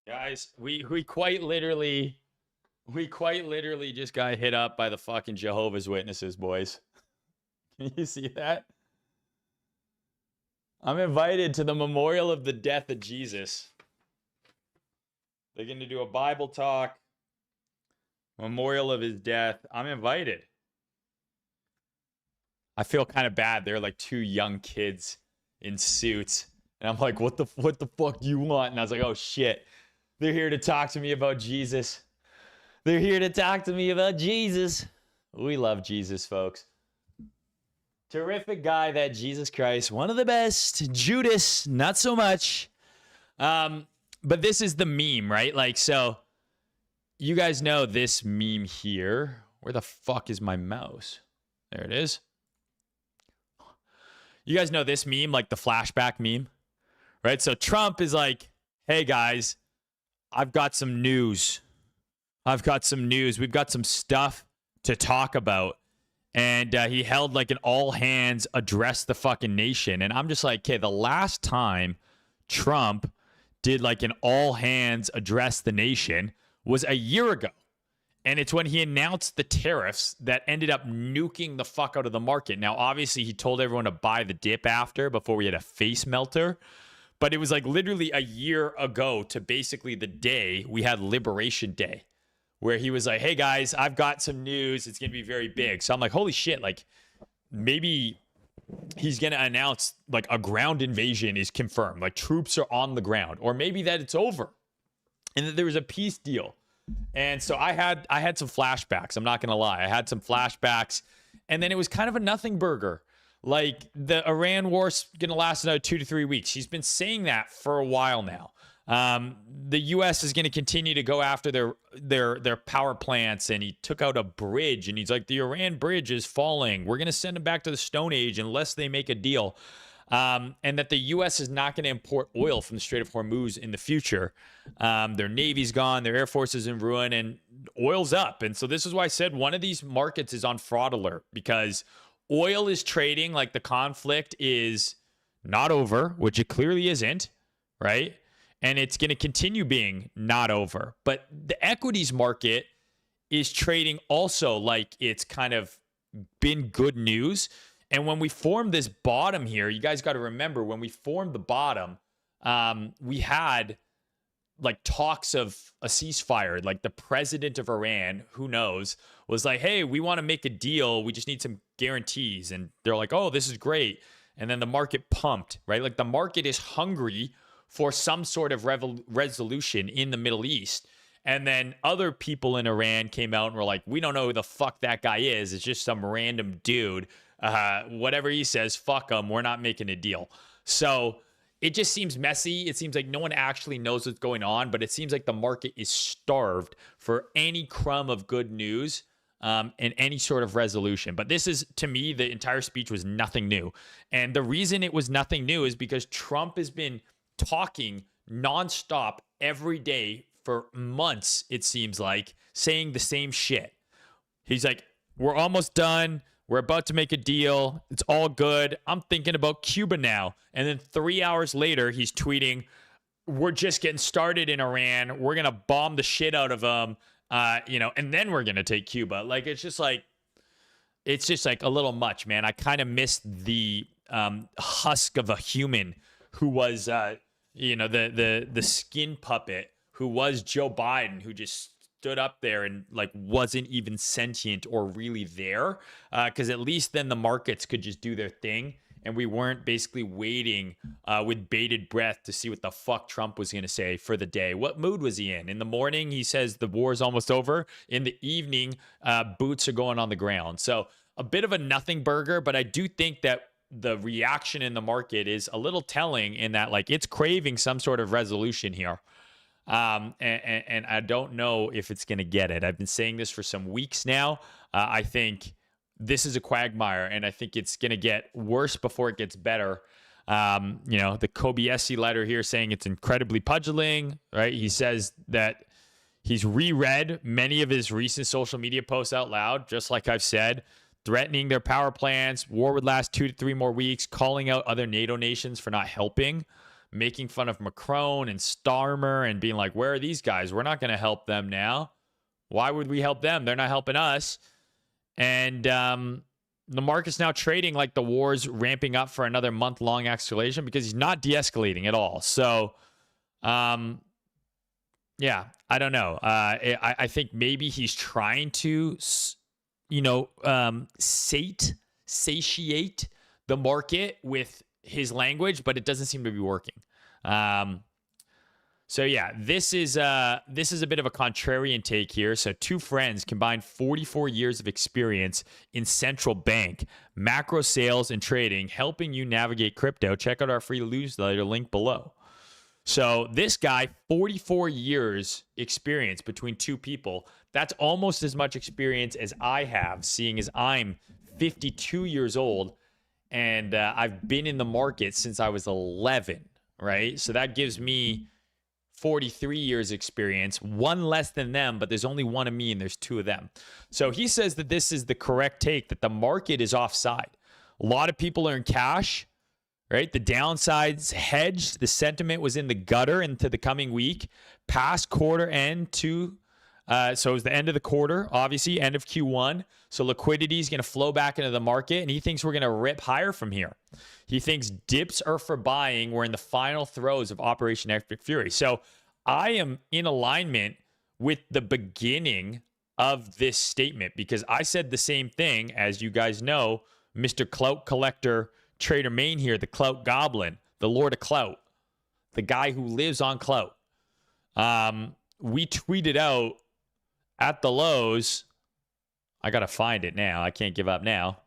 Guys, we quite literally just got hit up by the fucking Jehovah's Witnesses, boys. Can you see that? I'm invited to the memorial of the death of Jesus. They're going to do a Bible talk, memorial of his death. I'm invited. I feel kind of bad. They're like 2 young kids in suits. And I'm like, what the fuck do you want? And I was like, oh shit. They're here to talk to me about Jesus. They're here to talk to me about Jesus. We love Jesus, folks. Terrific guy, that Jesus Christ. One of the best. Judas, not so much. But this is the meme, right? Like, so you guys know this meme here. Where the fuck is my mouse? There it is. You guys know this meme, like the flashback meme, right? So Trump is like, hey guys, I've got some news. We've got some stuff to talk about. And he held like an all hands address the fucking nation. And I'm just like, okay, the last time Trump did like an all hands address the nation was a year ago. And it's when he announced the tariffs that ended up nuking the fuck out of the market. Now, obviously, he told everyone to buy the dip after before we had a face melter. But it was like literally a year ago to basically the day we had Liberation Day, where he was like, hey, guys, I've got some news. It's going to be very big. So I'm like, holy shit, like maybe he's going to announce like a ground invasion is confirmed. Like troops are on the ground, or maybe that it's over and that there was a peace deal. And so I had some flashbacks. I'm not going to lie. I had some flashbacks, and then it was kind of a nothing burger. Like the Iran war's going to last another 2 to 3 weeks. He's been saying that for a while now. The U.S. is going to continue to go after their power plants, and he took out a bridge, and he's like, the Iran bridge is falling. We're going to send them back to the Stone Age unless they make a deal. And that the U.S. is not going to import oil from the Strait of Hormuz in the future. Their Navy's gone, their Air Force is in ruin, and oil's up. And so this is why I said one of these markets is on fraud alert, because oil is trading like the conflict is not over, which it clearly isn't, right? And it's going to continue being not over. But the equities market is trading also like it's kind of been good news. And when we formed this bottom here, you guys got to remember when we formed the bottom, we had like talks of a ceasefire. Like the president of Iran, who knows, was like, hey, we want to make a deal. We just need some guarantees. And they're like, oh, this is great. And then the market pumped, right? Like the market is hungry for some sort of resolution in the Middle East. And then other people in Iran came out and were like, we don't know who the fuck that guy is. It's just some random dude. Whatever he says, fuck him. We're not making a deal. So it just seems messy. It seems like no one actually knows what's going on, but it seems like the market is starved for any crumb of good news and any sort of resolution. But this is, to me, the entire speech was nothing new. And the reason it was nothing new is because Trump has been talking nonstop every day for months, it seems like, saying the same shit. He's like, we're almost done. We're about to make a deal. It's all good. I'm thinking about Cuba now. And then 3 hours later, he's tweeting, we're just getting started in Iran. We're going to bomb the shit out of them, and then we're going to take Cuba. Like, it's just like a little much, man. I kind of missed the husk of a human who was, the skin puppet who was Joe Biden, who just stood up there and like wasn't even sentient or really there, because at least then the markets could just do their thing and we weren't basically waiting with bated breath to see what the fuck Trump was going to say for the day. What mood was he in? In the morning, he says the war is almost over. In the evening, boots are going on the ground. So a bit of a nothing burger, but I do think that the reaction in the market is a little telling in that like it's craving some sort of resolution here. And I don't know if it's going to get it. I've been saying this for some weeks now. I think this is a quagmire, and I think it's going to get worse before it gets better. The Kobayashi letter here saying it's incredibly puzzling, right? He says that he's reread many of his recent social media posts out loud, just like I've said, threatening their power plants, war would last 2 to 3 more weeks, calling out other NATO nations for not helping, making fun of Macron and Starmer and being like, where are these guys? We're not going to help them now. Why would we help them? They're not helping us. And the market's now trading like the war's ramping up for another month-long escalation because he's not de-escalating at all. So, I don't know. I think maybe he's trying to, satiate the market with his language, but it doesn't seem to be working. This is a bit of a contrarian take here. So two friends combined 44 years of experience in central bank, macro sales, and trading, helping you navigate crypto. Check out our free newsletter, link below. So this guy, 44 years experience between two people. That's almost as much experience as I have, seeing as I'm 52 years old. And I've been in the market since I was 11, right? So that gives me 43 years experience, one less than them, but there's only one of me and there's two of them. So he says that this is the correct take, that the market is offside. A lot of people are in cash, right? The downside's hedged. The sentiment was in the gutter into the coming week, past quarter end to So it was the end of the quarter, obviously, end of Q1. So liquidity is going to flow back into the market, and he thinks we're going to rip higher from here. He thinks dips are for buying. We're in the final throes of Operation Epic Fury. So I am in alignment with the beginning of this statement because I said the same thing, as you guys know, Mr. Clout Collector Trader Main here, the Clout Goblin, the Lord of Clout, the guy who lives on clout. We tweeted out at the lows. I got to find it now. I can't give up now.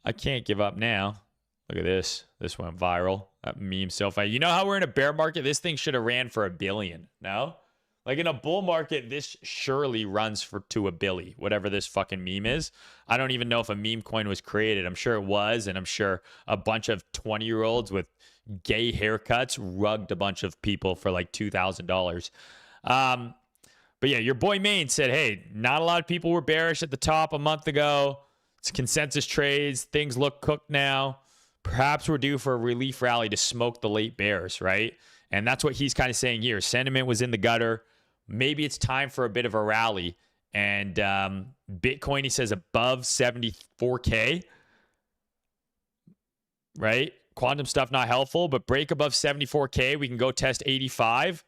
Look at this. This went viral. That meme so funny. You know how we're in a bear market? This thing should have ran for $1 billion. No? Like in a bull market, this surely runs to $1 billion, whatever this fucking meme is. I don't even know if a meme coin was created. I'm sure it was, and I'm sure a bunch of 20-year-olds with gay haircuts rugged a bunch of people for like $2,000. But yeah, your boy Maine said, hey, not a lot of people were bearish at the top a month ago. It's consensus trades. Things look cooked now. Perhaps we're due for a relief rally to smoke the late bears, right? And that's what he's kind of saying here. Sentiment was in the gutter. Maybe it's time for a bit of a rally. And Bitcoin, he says, above 74K, right? Quantum stuff not helpful, but break above 74K. We can go test 85.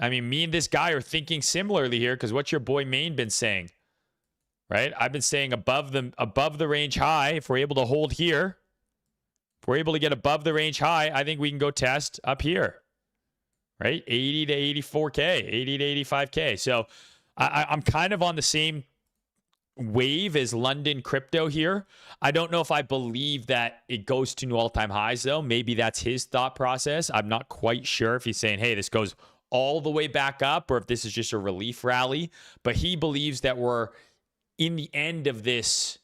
I mean, me and this guy are thinking similarly here because what's your boy Maine been saying, right? I've been saying above the range high. If we're able to hold here, if we're able to get above the range high, I think we can go test up here, right? 80 to 84K, 80 to 85K. So I'm kind of on the same wave as London crypto here. I don't know if I believe that it goes to new all-time highs, though. Maybe that's his thought process. I'm not quite sure if he's saying, hey, this goes all the way back up or if this is just a relief rally. But he believes that we're in the end of this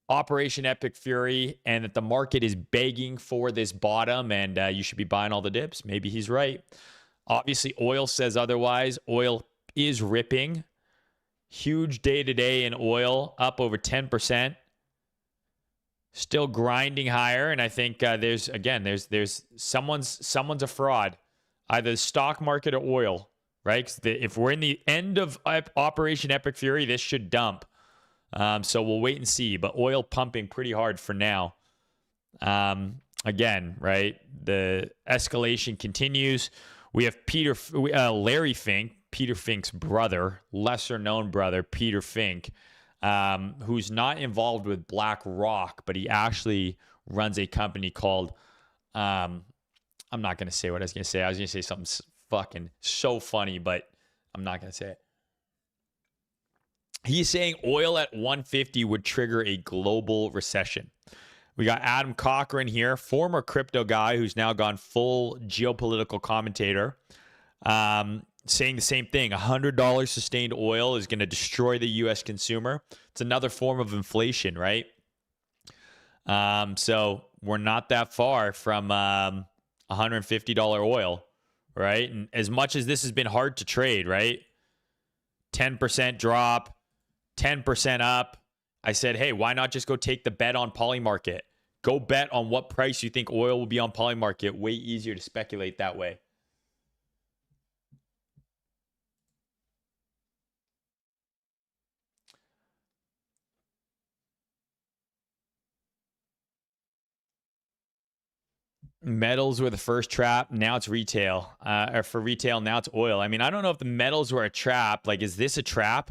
Operation Epic Fury and that the market is begging for this bottom and you should be buying all the dips. Maybe he's right. Obviously, oil says otherwise. Oil is ripping. Huge day-to-day in oil, up over 10%. Still grinding higher, and I think there's someone's a fraud. Either the stock market or oil, right? 'Cause if we're in the end of Operation Epic Fury, this should dump. So we'll wait and see. But oil pumping pretty hard for now. Again, right? The escalation continues. We have Larry Fink, Peter Fink's brother, lesser known brother, Peter Fink, who's not involved with BlackRock, but he actually runs a company called, I'm not going to say what I was going to say. I was going to say something fucking so funny, but I'm not going to say it. He's saying oil at 150 would trigger a global recession. We got Adam Cochran here, former crypto guy who's now gone full geopolitical commentator, saying the same thing. $100 sustained oil is going to destroy the U.S. consumer. It's another form of inflation, right? So we're not that far from $150 oil, right? And as much as this has been hard to trade, right? 10% drop, 10% up. I said, hey, why not just go take the bet on Polymarket? Go bet on what price you think oil will be on Polymarket. Way easier to speculate that way. Metals were the first trap. Now it's retail. Or for retail, now it's oil. I mean, I don't know if the metals were a trap. Like, is this a trap?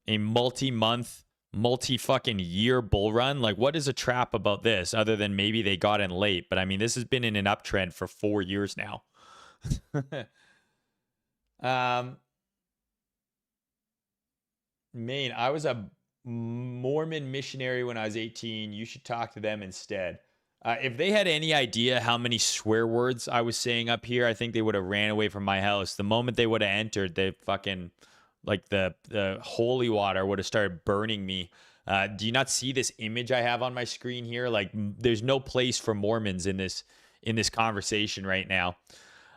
A multi-month, multi-fucking year bull run? Like, what is a trap about this other than maybe they got in late? But I mean, this has been in an uptrend for 4 years now. Maine, I was a Mormon missionary when I was 18. You should talk to them instead. If they had any idea how many swear words I was saying up here, I think they would have ran away from my house. The moment they would have entered, they fucking, like the holy water would have started burning me. Do you not see this image I have on my screen here? Like, there's no place for Mormons in this conversation right now.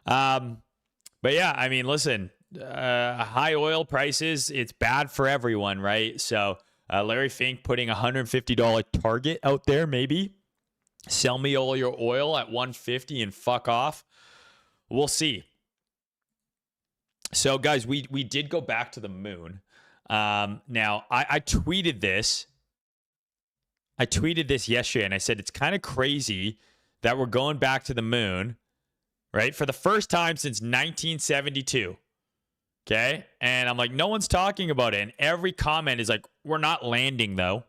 But yeah, I mean, listen, high oil prices, it's bad for everyone, right? So Larry Fink putting $150 target out there, maybe. Sell me all your oil at 150 and fuck off. We'll see. So guys, we did go back to the moon. Now I tweeted this. I tweeted this yesterday, and I said it's kind of crazy that we're going back to the moon, right? For the first time since 1972. Okay. And I'm like, no one's talking about it. And every comment is like, we're not landing, though.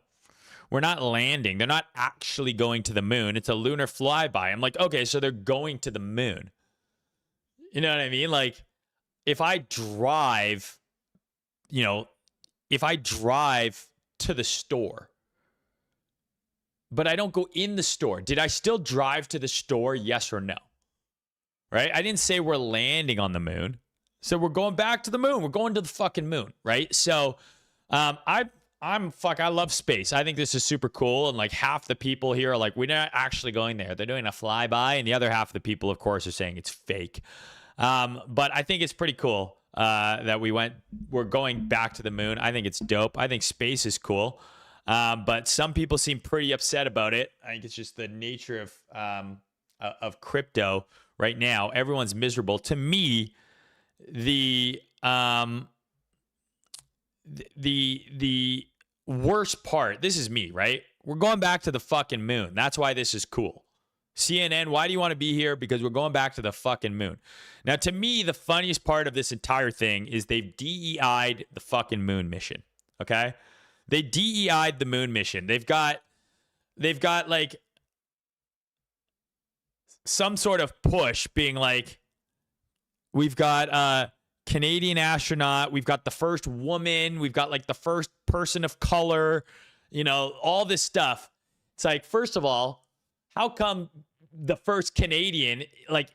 We're not landing. They're not actually going to the moon. It's a lunar flyby. I'm like, okay, so they're going to the moon. You know what I mean? Like, if I drive, if I drive to the store, but I don't go in the store, did I still drive to the store? Yes or no? Right? I didn't say we're landing on the moon. So we're going back to the moon. We're going to the fucking moon, right? So I love space. I think this is super cool. And like half the people here are like, we're not actually going there. They're doing a flyby. And the other half of the people, of course, are saying it's fake. But I think it's pretty cool that we're going back to the moon. I think it's dope. I think space is cool. But some people seem pretty upset about it. I think it's just the nature of crypto right now. Everyone's miserable. To me, the worst part, this is me, right? We're going back to the fucking moon. That's why this is cool. CNN, why do you want to be here? Because we're going back to the fucking moon. Now, to me, the funniest part of this entire thing is they've DEI'd the fucking moon mission. Okay? They DEI'd the moon mission. They've got like some sort of push being like, we've got a Canadian astronaut. We've got the first woman. We've got like the first person of color, all this stuff. It's like, first of all, how come the first Canadian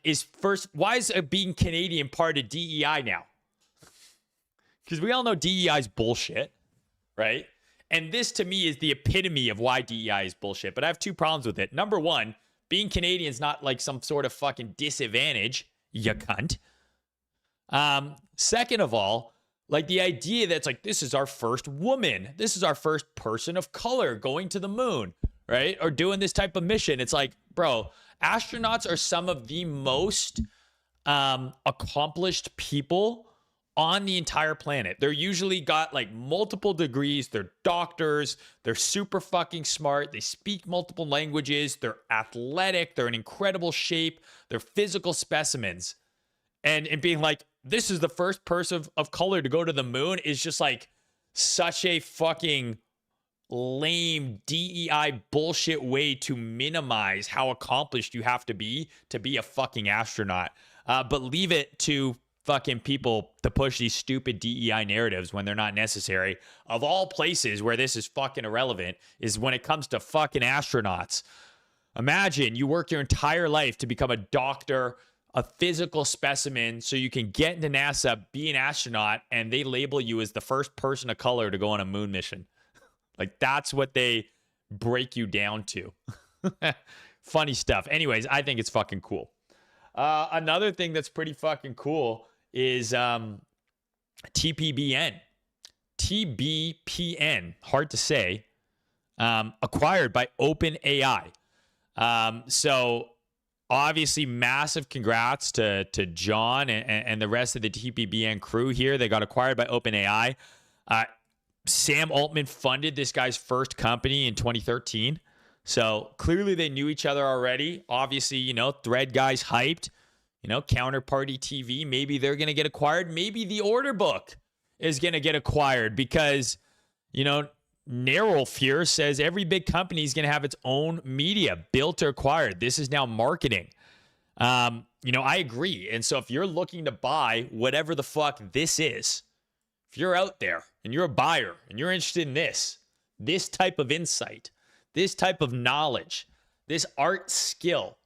is first? Why is being Canadian part of DEI now? Because we all know DEI is bullshit, right? And this to me is the epitome of why DEI is bullshit. But I have two problems with it. Number one, being Canadian is not like some sort of fucking disadvantage, you cunt. Second of all, like the idea that's like, this is our first woman. This is our first person of color going to the moon, right? Or doing this type of mission. It's like, bro, astronauts are some of the most accomplished people on the entire planet. They're usually got like multiple degrees. They're doctors. They're super fucking smart. They speak multiple languages. They're athletic. They're in incredible shape. They're physical specimens. And being like, this is the first person of color to go to the moon is just like such a fucking lame DEI bullshit way to minimize how accomplished you have to be a fucking astronaut. But leave it to fucking people to push these stupid DEI narratives when they're not necessary. Of all places where this is fucking irrelevant is when it comes to fucking astronauts. Imagine you work your entire life to become a doctor, a physical specimen, so you can get into NASA, be an astronaut, and they label you as the first person of color to go on a moon mission. Like, that's what they break you down to. Funny stuff. Anyways, I think it's fucking cool. Another thing that's pretty fucking cool is TPBN. TBPN, hard to say, acquired by OpenAI. So obviously massive congrats to John and the rest of the TPBN crew here. They got acquired by OpenAI. Sam Altman funded this guy's first company in 2013. So clearly they knew each other already. Obviously, Thread guys hyped, Counterparty TV. Maybe they're going to get acquired. Maybe the order book is going to get acquired because, Narrow Fear says every big company is going to have its own media built or acquired. This is now marketing. I agree. And so if you're looking to buy whatever the fuck this is, if you're out there and you're a buyer and you're interested in this type of insight, this type of knowledge, this art skill,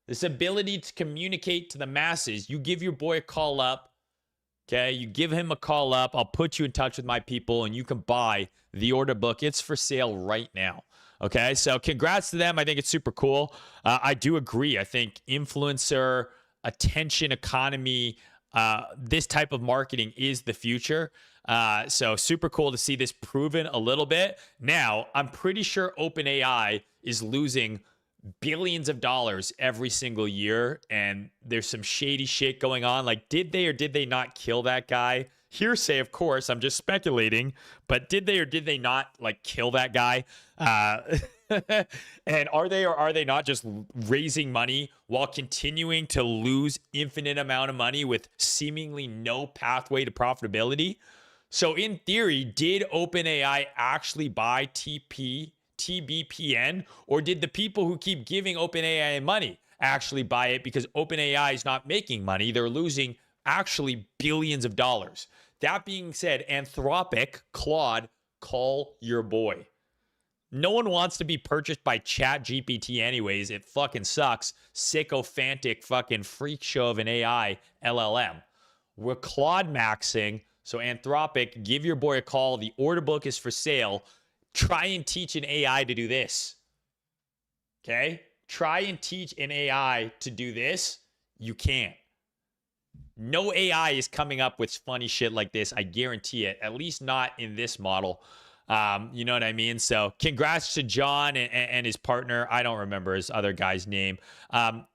this ability to communicate to the masses, you give your boy a call up. Okay, you give him a call up. I'll put you in touch with my people and you can buy the order book. It's for sale right now. Okay, so congrats to them. I think it's super cool. I do agree. I think influencer, attention economy, this type of marketing is the future. So super cool to see this proven a little bit. Now, I'm pretty sure OpenAI is losing billions of dollars every single year, and there's some shady shit going on. Like, did they or did they not kill that guy? Hearsay, of course, I'm just speculating, but did they or did they not like kill that guy? And are they or are they not just raising money while continuing to lose infinite amount of money with seemingly no pathway to profitability? So in theory, did OpenAI actually buy TBPN, or did the people who keep giving OpenAI money actually buy it because OpenAI is not making money? They're losing actually billions of dollars. That being said, Anthropic, Claude, call your boy. No one wants to be purchased by ChatGPT anyways. It fucking sucks. Sycophantic fucking freak show of an AI LLM. We're Claude maxing. So Anthropic, give your boy a call. The order book is for sale. Try and teach an AI to do this. Okay? Try and teach an AI to do this. You can't. No AI is coming up with funny shit like this. I guarantee it. At least not in this model. You know what I mean? So congrats to John and his partner. I don't remember his other guy's name.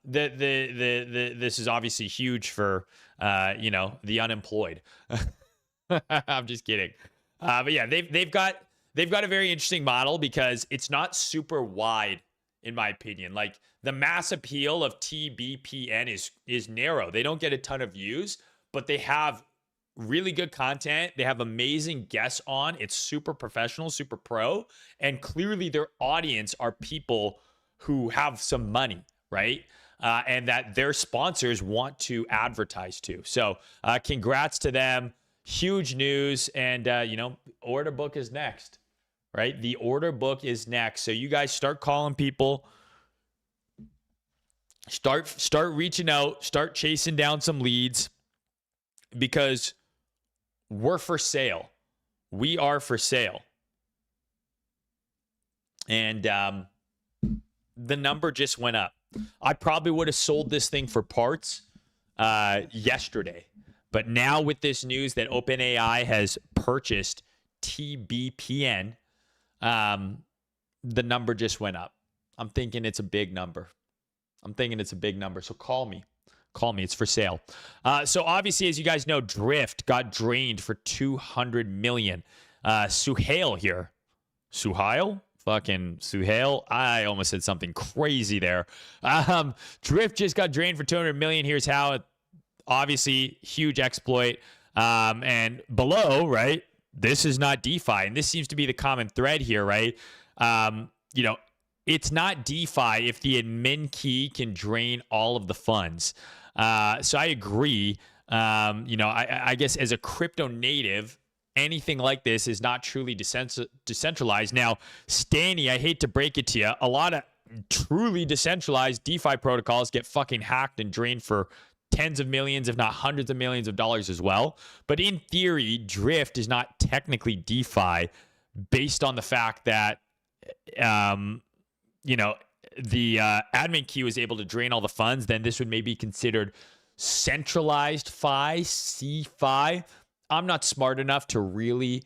This is obviously huge for, the unemployed. I'm just kidding. But yeah, they've got a very interesting model because it's not super wide, in my opinion. Like, the mass appeal of TBPN is narrow. They don't get a ton of views, but they have really good content. They have amazing guests on. It's super professional, super pro, and clearly their audience are people who have some money, right? And that their sponsors want to advertise to. So congrats to them. Huge news. And, order book is next, right? The order book is next. So you guys start calling people. Start reaching out. Start chasing down some leads because we're for sale. We are for sale. And the number just went up. I probably would have sold this thing for parts yesterday. But now with this news that OpenAI has purchased TBPN, the number just went up. I'm thinking it's a big number. So call me. It's for sale. So obviously, as you guys know, Drift got drained for $200 million. Suhail here. Suhail. I almost said something crazy there. Drift just got drained for $200 million. Here's how. Obviously, huge exploit. And below, right, this is not DeFi. And this seems to be the common thread here, right? It's not DeFi if the admin key can drain all of the funds. So I agree. I guess as a crypto native, anything like this is not truly decentralized. Now, Stanny, I hate to break it to you, a lot of truly decentralized DeFi protocols get fucking hacked and drained for tens of millions, if not hundreds of millions of dollars as well. But in theory, Drift is not technically DeFi based on the fact that, the admin key was able to drain all the funds. Then this would maybe be considered centralized CFI. I'm not smart enough to really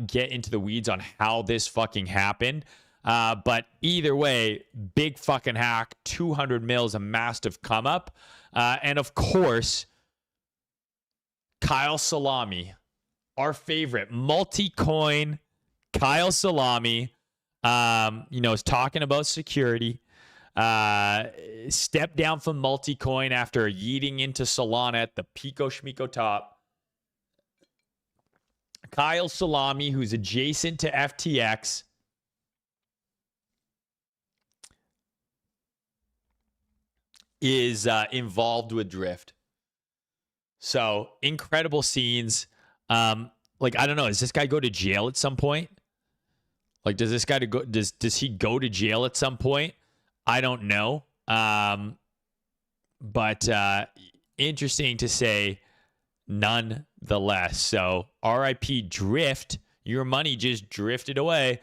get into the weeds on how this fucking happened. But either way, big fucking hack, 200 mils, a massive come up. And of course, Kyle Salami, our favorite multi-coin Kyle Salami, is talking about security. Stepped down from multi-coin after yeeting into Solana at the Pico Schmico top. Kyle Salami, who's adjacent to FTX, is involved with Drift. So incredible scenes. I don't know. Does this guy go to jail at some point? Like, does this guy does he go to jail at some point? I don't know. But interesting to say nonetheless. So RIP Drift, your money just drifted away.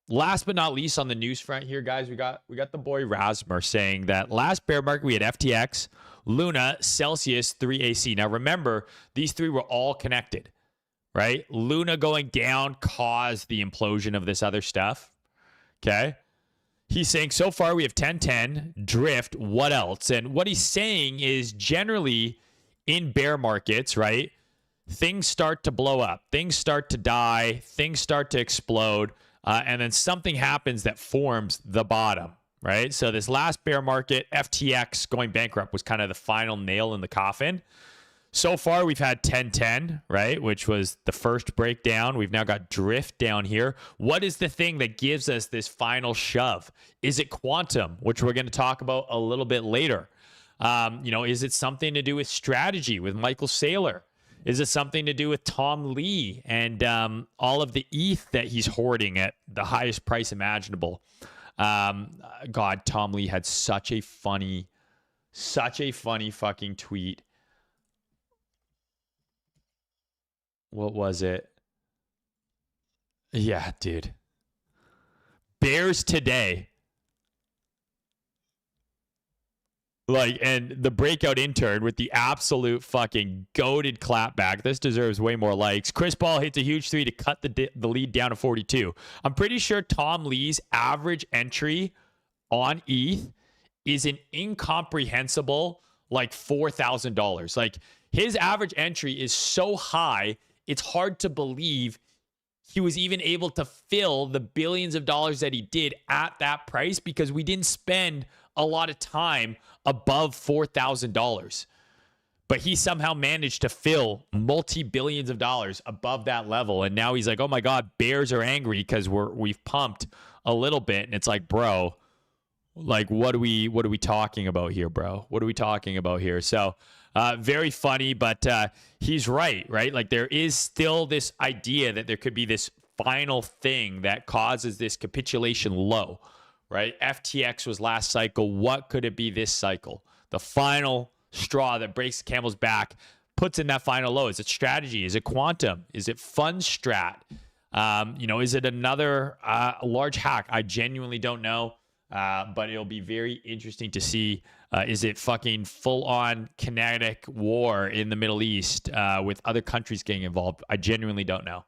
Last but not least on the news front here, guys, we got the boy Rasmer saying that last bear market we had FTX, Luna, Celsius, 3AC. Now remember, these three were all connected, right? Luna going down caused the implosion of this other stuff. Okay. he's saying so far we have 1010, drift, what else? And what he's saying is generally in bear markets, right? Things start to blow up, things start to die, things start to explode, and then something happens that forms the bottom, right? So this last bear market, FTX going bankrupt was kind of the final nail in the coffin. So far, we've had 1010, right, which was the first breakdown. We've now got drift down here. What is the thing that gives us this final shove? Is it quantum, which we're going to talk about a little bit later? Is it something to do with strategy with Michael Saylor? Is it something to do with Tom Lee and all of the ETH that he's hoarding at the highest price imaginable? God, Tom Lee had such a funny fucking tweet. What was it? Yeah, dude. Bears today. And the breakout intern with the absolute fucking goated clapback. This deserves way more likes. Chris Paul hits a huge three to cut the lead down to 42. I'm pretty sure Tom Lee's average entry on ETH is an incomprehensible $4,000. His average entry is so high, it's hard to believe he was even able to fill the billions of dollars that he did at that price because we didn't spend a lot of time above $4,000. But he somehow managed to fill multi-billions of dollars above that level. And now he's like, oh my God, bears are angry because we've pumped a little bit. And it's like, bro, what are we talking about here, bro? What are we talking about here? So very funny, but he's right? There is still this idea that there could be this final thing that causes this capitulation low, right? FTX was last cycle. What could it be this cycle? The final straw that breaks the camel's back, puts in that final low. Is it strategy? Is it quantum? Is it fund strat? Is it another large hack? I genuinely don't know. But it'll be very interesting to see. Is it fucking full-on kinetic war in the Middle East with other countries getting involved? I genuinely don't know.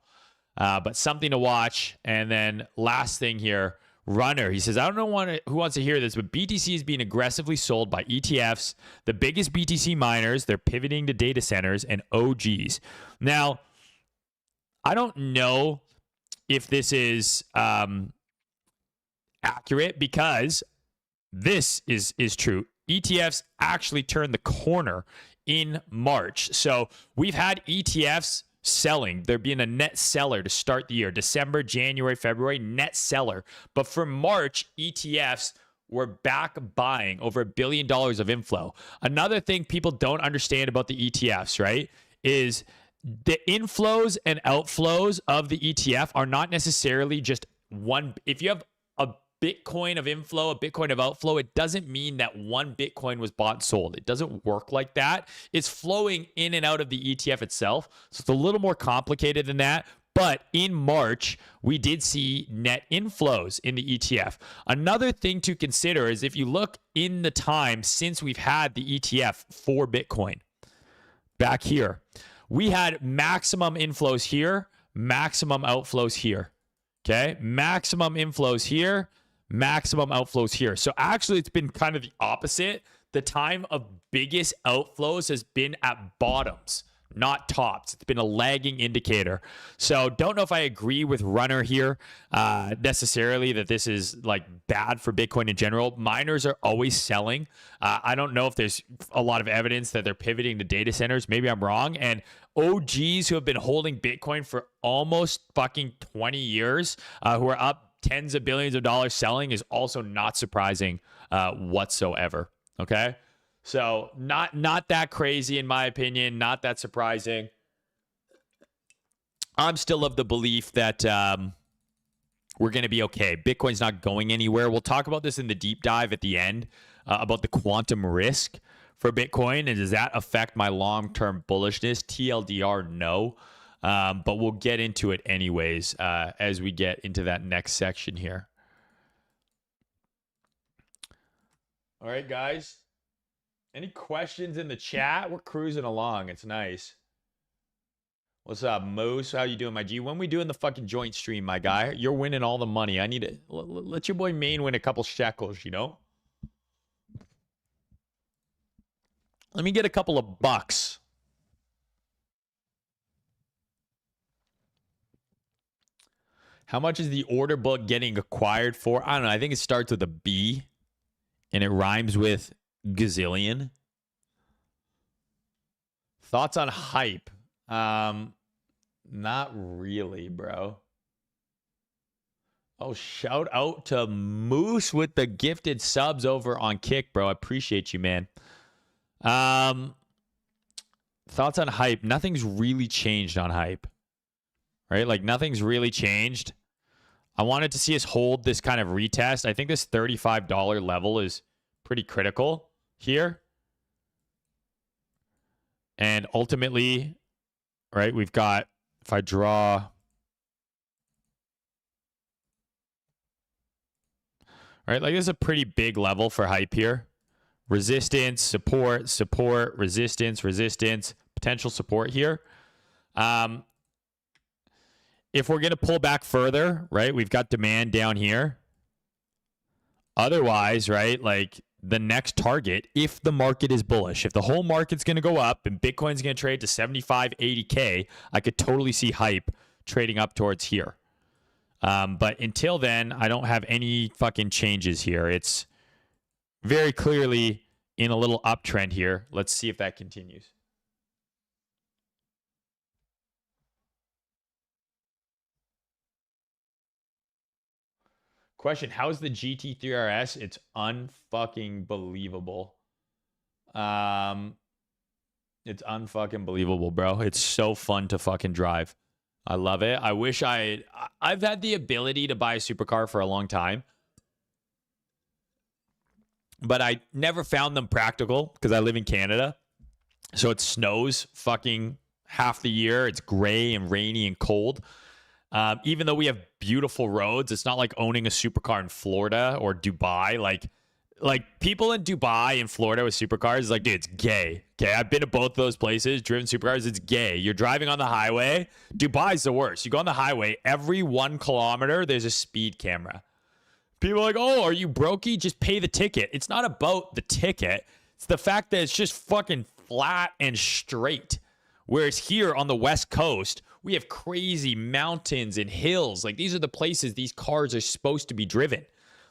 But something to watch. And then last thing here, Runner. He says, I don't know who wants to hear this, but BTC is being aggressively sold by ETFs, the biggest BTC miners. They're pivoting to data centers and OGs. Now, I don't know if this is accurate because this is true. ETFs actually turned the corner in March. So we've had ETFs selling. They're being a net seller to start the year. December, January, February, net seller. But for March, ETFs were back buying over $1 billion of inflow. Another thing people don't understand about the ETFs, right, is the inflows and outflows of the ETF are not necessarily just one. If you have a Bitcoin of inflow, a Bitcoin of outflow, it doesn't mean that one Bitcoin was bought and sold. It doesn't work like that. It's flowing in and out of the ETF itself. So it's a little more complicated than that. But in March, we did see net inflows in the ETF. Another thing to consider is if you look in the time since we've had the ETF for Bitcoin, back here, we had maximum inflows here, maximum outflows here. Okay, maximum inflows here, maximum outflows here. So actually, it's been kind of the opposite. The time of biggest outflows has been at bottoms, not tops. It's been a lagging indicator. So don't know if I agree with Runner here necessarily that this is bad for Bitcoin in general. Miners are always selling. I don't know if there's a lot of evidence that they're pivoting to data centers. Maybe I'm wrong. And OGs who have been holding Bitcoin for almost fucking 20 years, who are up tens of billions of dollars selling, is also not surprising whatsoever. Okay. So not that crazy in my opinion, not that surprising. I'm still of the belief that we're going to be okay. Bitcoin's not going anywhere. We'll talk about this in the deep dive at the end about the quantum risk for Bitcoin. And does that affect my long-term bullishness? TLDR, no. But we'll get into it anyways as we get into that next section here. All right, guys. Any questions in the chat? We're cruising along. It's nice. What's up, Moose? How you doing, my G? When we doing the fucking joint stream, my guy? You're winning all the money. I need to let your boy Maine win a couple shekels, you know? Let me get a couple of bucks. How much is the order book getting acquired for? I don't know. I think it starts with a B and it rhymes with gazillion. Thoughts on hype? Not really, bro. Oh, shout out to Moose with the gifted subs over on Kick, bro. I appreciate you, man. Thoughts on hype? Nothing's really changed on hype, right? Like nothing's really changed. I wanted to see us hold this kind of retest. I think this $35 level is pretty critical here. And ultimately, right, we've got, if I draw, right, like this is a pretty big level for hype here. Resistance, support, support, resistance, resistance, potential support here. If we're going to pull back further, right, we've got demand down here. Otherwise, right, like the next target, if the market is bullish, if the whole market's going to go up and Bitcoin's going to trade to 75, 80K, I could totally see hype trading up towards here. But until then, I don't have any fucking changes here. It's very clearly in a little uptrend here. Let's see if that continues. Question, how's the GT3 RS? It's unfucking believable. It's unfucking believable, bro. It's so fun to fucking drive. I love it. I wish I've had the ability to buy a supercar for a long time, but I never found them practical because I live in Canada. So it snows fucking half the year. It's gray and rainy and cold. Even though we have beautiful roads, it's not like owning a supercar in Florida or Dubai. Like people in Dubai and Florida with supercars is like, dude, it's gay. Okay, I've been to both those places, driven supercars. It's gay. You're driving on the highway. Dubai's the worst. You go on the highway, every 1 kilometer, there's a speed camera. People are like, oh, are you brokey? Just pay the ticket. It's not about the ticket. It's the fact that it's just fucking flat and straight. Whereas here on the West Coast, we have crazy mountains and hills. Like these are the places these cars are supposed to be driven.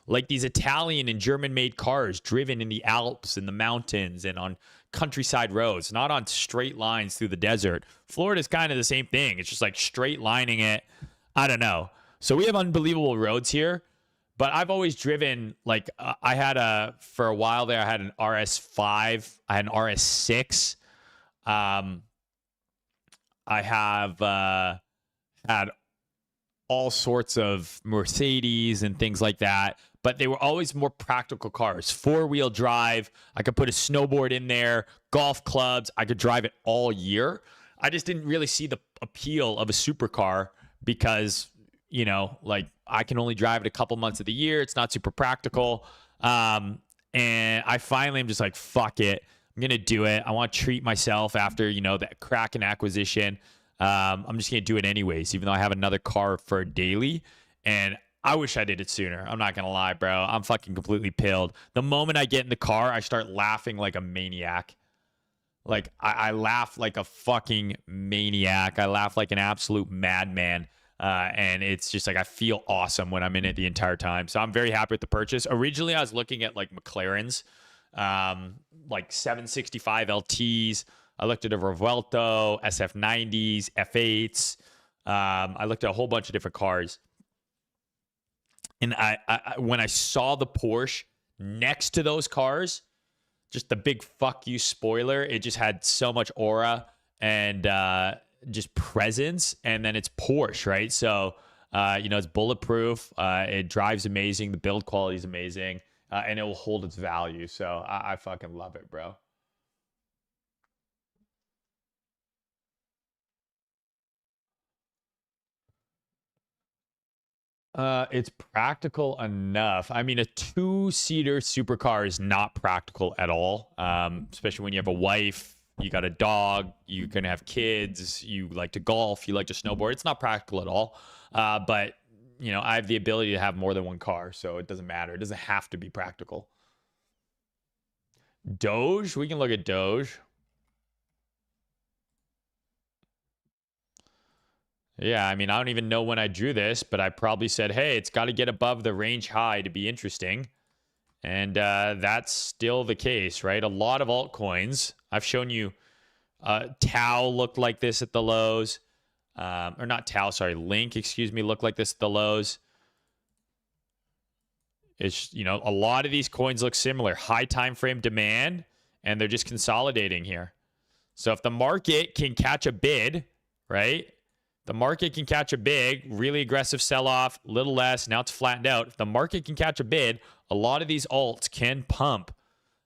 Like these Italian and German-made cars driven in the Alps and the mountains and on countryside roads, not on straight lines through the desert. Florida's kind of the same thing. It's just like straight lining it. I don't know. So we have unbelievable roads here. But I've always driven, like, for a while there, I had an RS5. I had an RS6. I have had all sorts of Mercedes and things like that. But they were always more practical cars. 4-wheel drive. I could put a snowboard in there. Golf clubs. I could drive it all year. I just didn't really see the appeal of a supercar because, you know, like, I can only drive it a couple months of the year. It's not super practical. And I finally am just like, fuck it. I'm going to do it. I want to treat myself after, you know, that Kraken acquisition. I'm just going to do it anyways, even though I have another car for daily. And I wish I did it sooner. I'm not going to lie, bro. I'm fucking completely pilled. The moment I get in the car, I start laughing like a maniac. Like, I laugh like a fucking maniac. I laugh like an absolute madman. And it's just like I feel awesome when I'm in it the entire time. So I'm very happy with the purchase. Originally, I was looking at like McLaren's, like 765 LTs. I looked at a Revuelto, SF90s, F8s. I looked at a whole bunch of different cars. And I when I saw the Porsche next to those cars, just the big fuck you spoiler, it just had so much aura and just presence. And then it's Porsche, right? So, you know, it's bulletproof. It drives amazing. The build quality is amazing. And it will hold its value. So I fucking love it, bro. It's practical enough. I mean, a 2-seater supercar is not practical at all, especially when you have a wife you got a dog, you're going to have kids, you like to golf, you like to snowboard. It's not practical at all. But, you know, I have the ability to have more than one car, so it doesn't matter. It doesn't have to be practical. Doge, we can look at Doge. Yeah, I mean, I don't even know when I drew this, but I probably said, hey, it's got to get above the range high to be interesting. And that's still the case, right? A lot of altcoins. I've shown you TAO looked like this at the lows. Or not TAO, sorry, Link, excuse me, looked like this at the lows. It's, you know, a lot of these coins look similar. High time frame demand, and they're just consolidating here. So if the market can catch a bid, right? The market can catch a big, really aggressive sell-off, little less. Now it's flattened out. If the market can catch a bid, a lot of these alts can pump,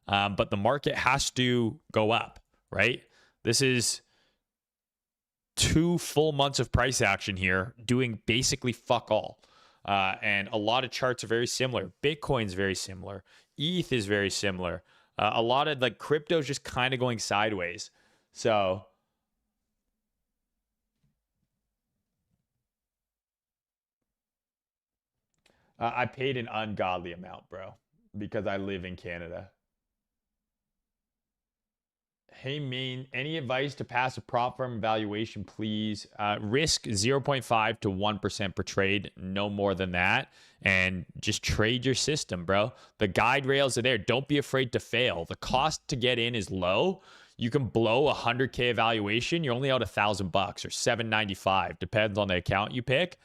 but the market has to go up, right? This is 2 full months of price action here doing basically fuck all. And a lot of charts are very similar. Bitcoin's very similar. ETH is very similar. A lot of like crypto is just kind of going sideways. So I paid an ungodly amount, bro, because I live in Canada. Hey, Main, any advice to pass a prop firm evaluation, please? Risk 0.5 to 1% per trade, no more than that. And just trade your system, bro. The guide rails are there. Don't be afraid to fail. The cost to get in is low. You can blow a 100K evaluation. You're only out $1,000 or $795. Depends on the account you pick.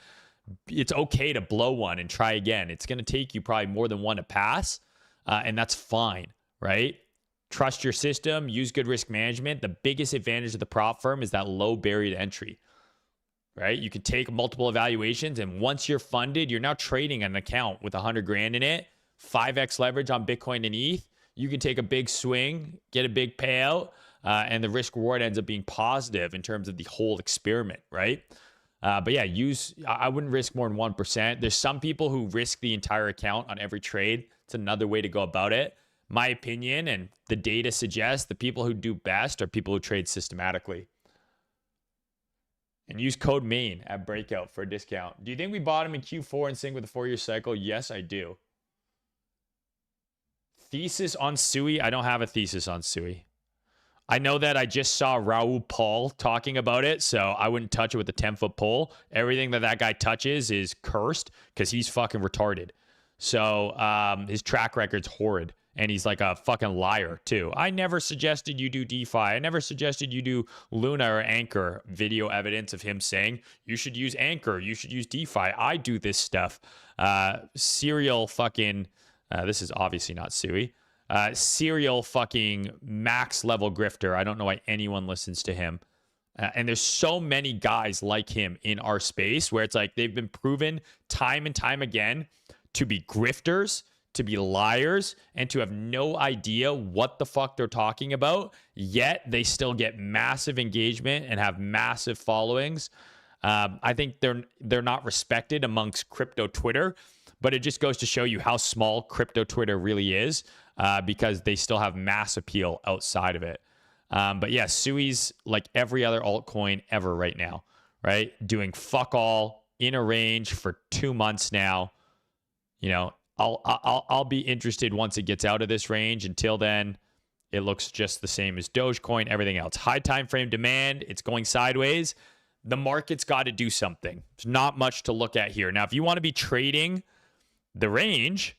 It's okay to blow one and try again. It's going to take you probably more than one to pass, and that's fine, right? Trust your system, use good risk management. The biggest advantage of the prop firm is that low barrier to entry, right? You can take multiple evaluations, and once you're funded, you're now trading an account with 100 grand in it, 5x leverage on Bitcoin and ETH. You can take a big swing, get a big payout, and the risk reward ends up being positive in terms of the whole experiment, right? But yeah, I wouldn't risk more than 1%. There's some people who risk the entire account on every trade. It's another way to go about it. My opinion and the data suggests the people who do best are people who trade systematically. And use code MAIN at Breakout for a discount. Do you think we bottom in Q4 and sync with the 4-year cycle? Yes, I do. Thesis on Sui? I don't have a thesis on Sui. I know that I just saw Raul Paul talking about it, so I wouldn't touch it with a 10-foot pole. Everything that guy touches is cursed because he's fucking retarded. So his track record's horrid, and he's like a fucking liar too. I never suggested you do DeFi. I never suggested you do Luna or Anchor. Video evidence of him saying you should use Anchor, you should use DeFi. I do this stuff. Serial fucking, this is obviously not Sui. Serial fucking max level grifter. I don't know why anyone listens to him. And there's so many guys like him in our space where it's like they've been proven time and time again to be grifters, to be liars, and to have no idea what the fuck they're talking about, yet they still get massive engagement and have massive followings. I think they're not respected amongst crypto Twitter, but it just goes to show you how small crypto Twitter really is. Because they still have mass appeal outside of it. But yeah, Sui's like every other altcoin ever right now, right? Doing fuck all in a range for 2 months now. You know, I'll be interested once it gets out of this range. Until then, it looks just the same as Dogecoin, everything else. High time frame demand, it's going sideways. The market's got to do something. There's not much to look at here. Now, if you want to be trading the range,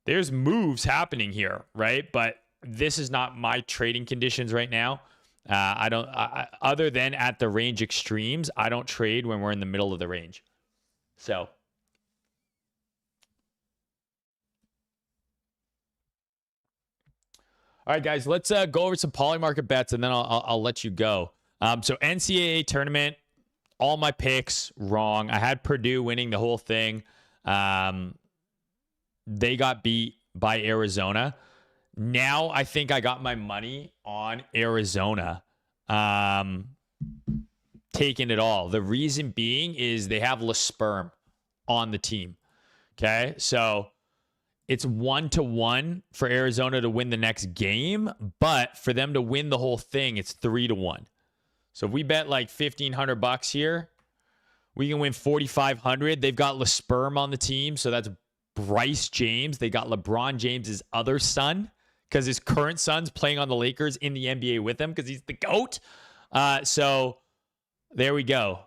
there's moves happening here, right? But this is not my trading conditions right now. Other than at the range extremes, I don't trade when we're in the middle of the range. So, all right, guys, let's go over some polymarket bets, and then I'll let you go. So NCAA tournament, all my picks wrong. I had Purdue winning the whole thing. They got beat by Arizona. Now I think I got my money on Arizona taking it all. The reason being is they have LaSperm on the team. Okay, so it's 1-1 for Arizona to win the next game, but for them to win the whole thing, it's 3-1. So if we bet like $1,500 here, we can win 4,500. They've got LeSperm on the team, so that's Bryce James. They got LeBron James's other son, because his current son's playing on the Lakers in the NBA with him because he's the GOAT. So there we go.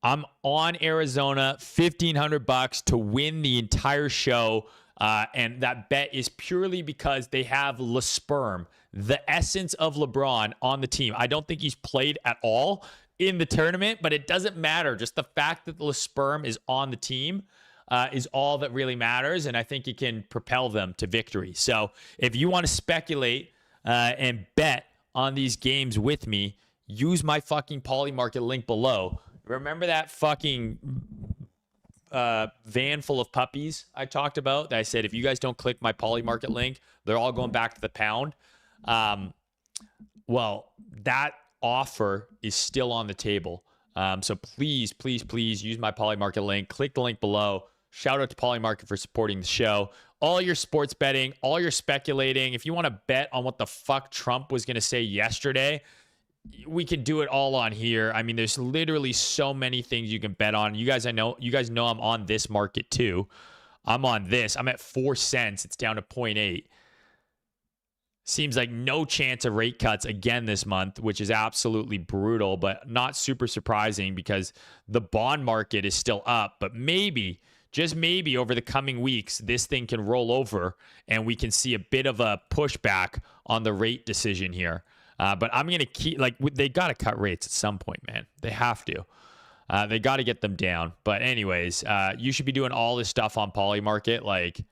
I'm on Arizona, $1,500 to win the entire show. And that bet is purely because they have LeSperm, the essence of LeBron, on the team. I don't think he's played at all in the tournament, but it doesn't matter. Just the fact that LeSperm is on the team is all that really matters, and I think it can propel them to victory. So if you want to speculate and bet on these games with me, use my fucking Polymarket link below. Remember that fucking van full of puppies I talked about that I said, if you guys don't click my Polymarket link, they're all going back to the pound. Well, that offer is still on the table. So please, please, please use my Polymarket link. Click the link below. Shout out to Polymarket for supporting the show. All your sports betting, all your speculating. If you want to bet on what the fuck Trump was going to say yesterday, we can do it all on here. I mean, there's literally so many things you can bet on. You guys know I'm on this market too. I'm on this. I'm at 4 cents. It's down to 0.8. Seems like no chance of rate cuts again this month, which is absolutely brutal, but not super surprising because the bond market is still up. But maybe, just maybe, over the coming weeks, this thing can roll over and we can see a bit of a pushback on the rate decision here. But I'm going to keep, like, they got to cut rates at some point, man. They have to. They got to get them down. But anyways, you should be doing all this stuff on Polymarket. Like,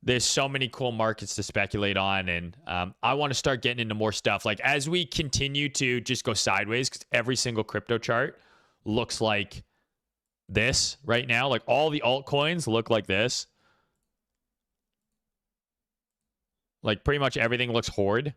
there's so many cool markets to speculate on. And I want to start getting into more stuff. Like, as we continue to just go sideways, because every single crypto chart looks like this right now. Like, all the altcoins look like this. Like, pretty much everything looks horrid.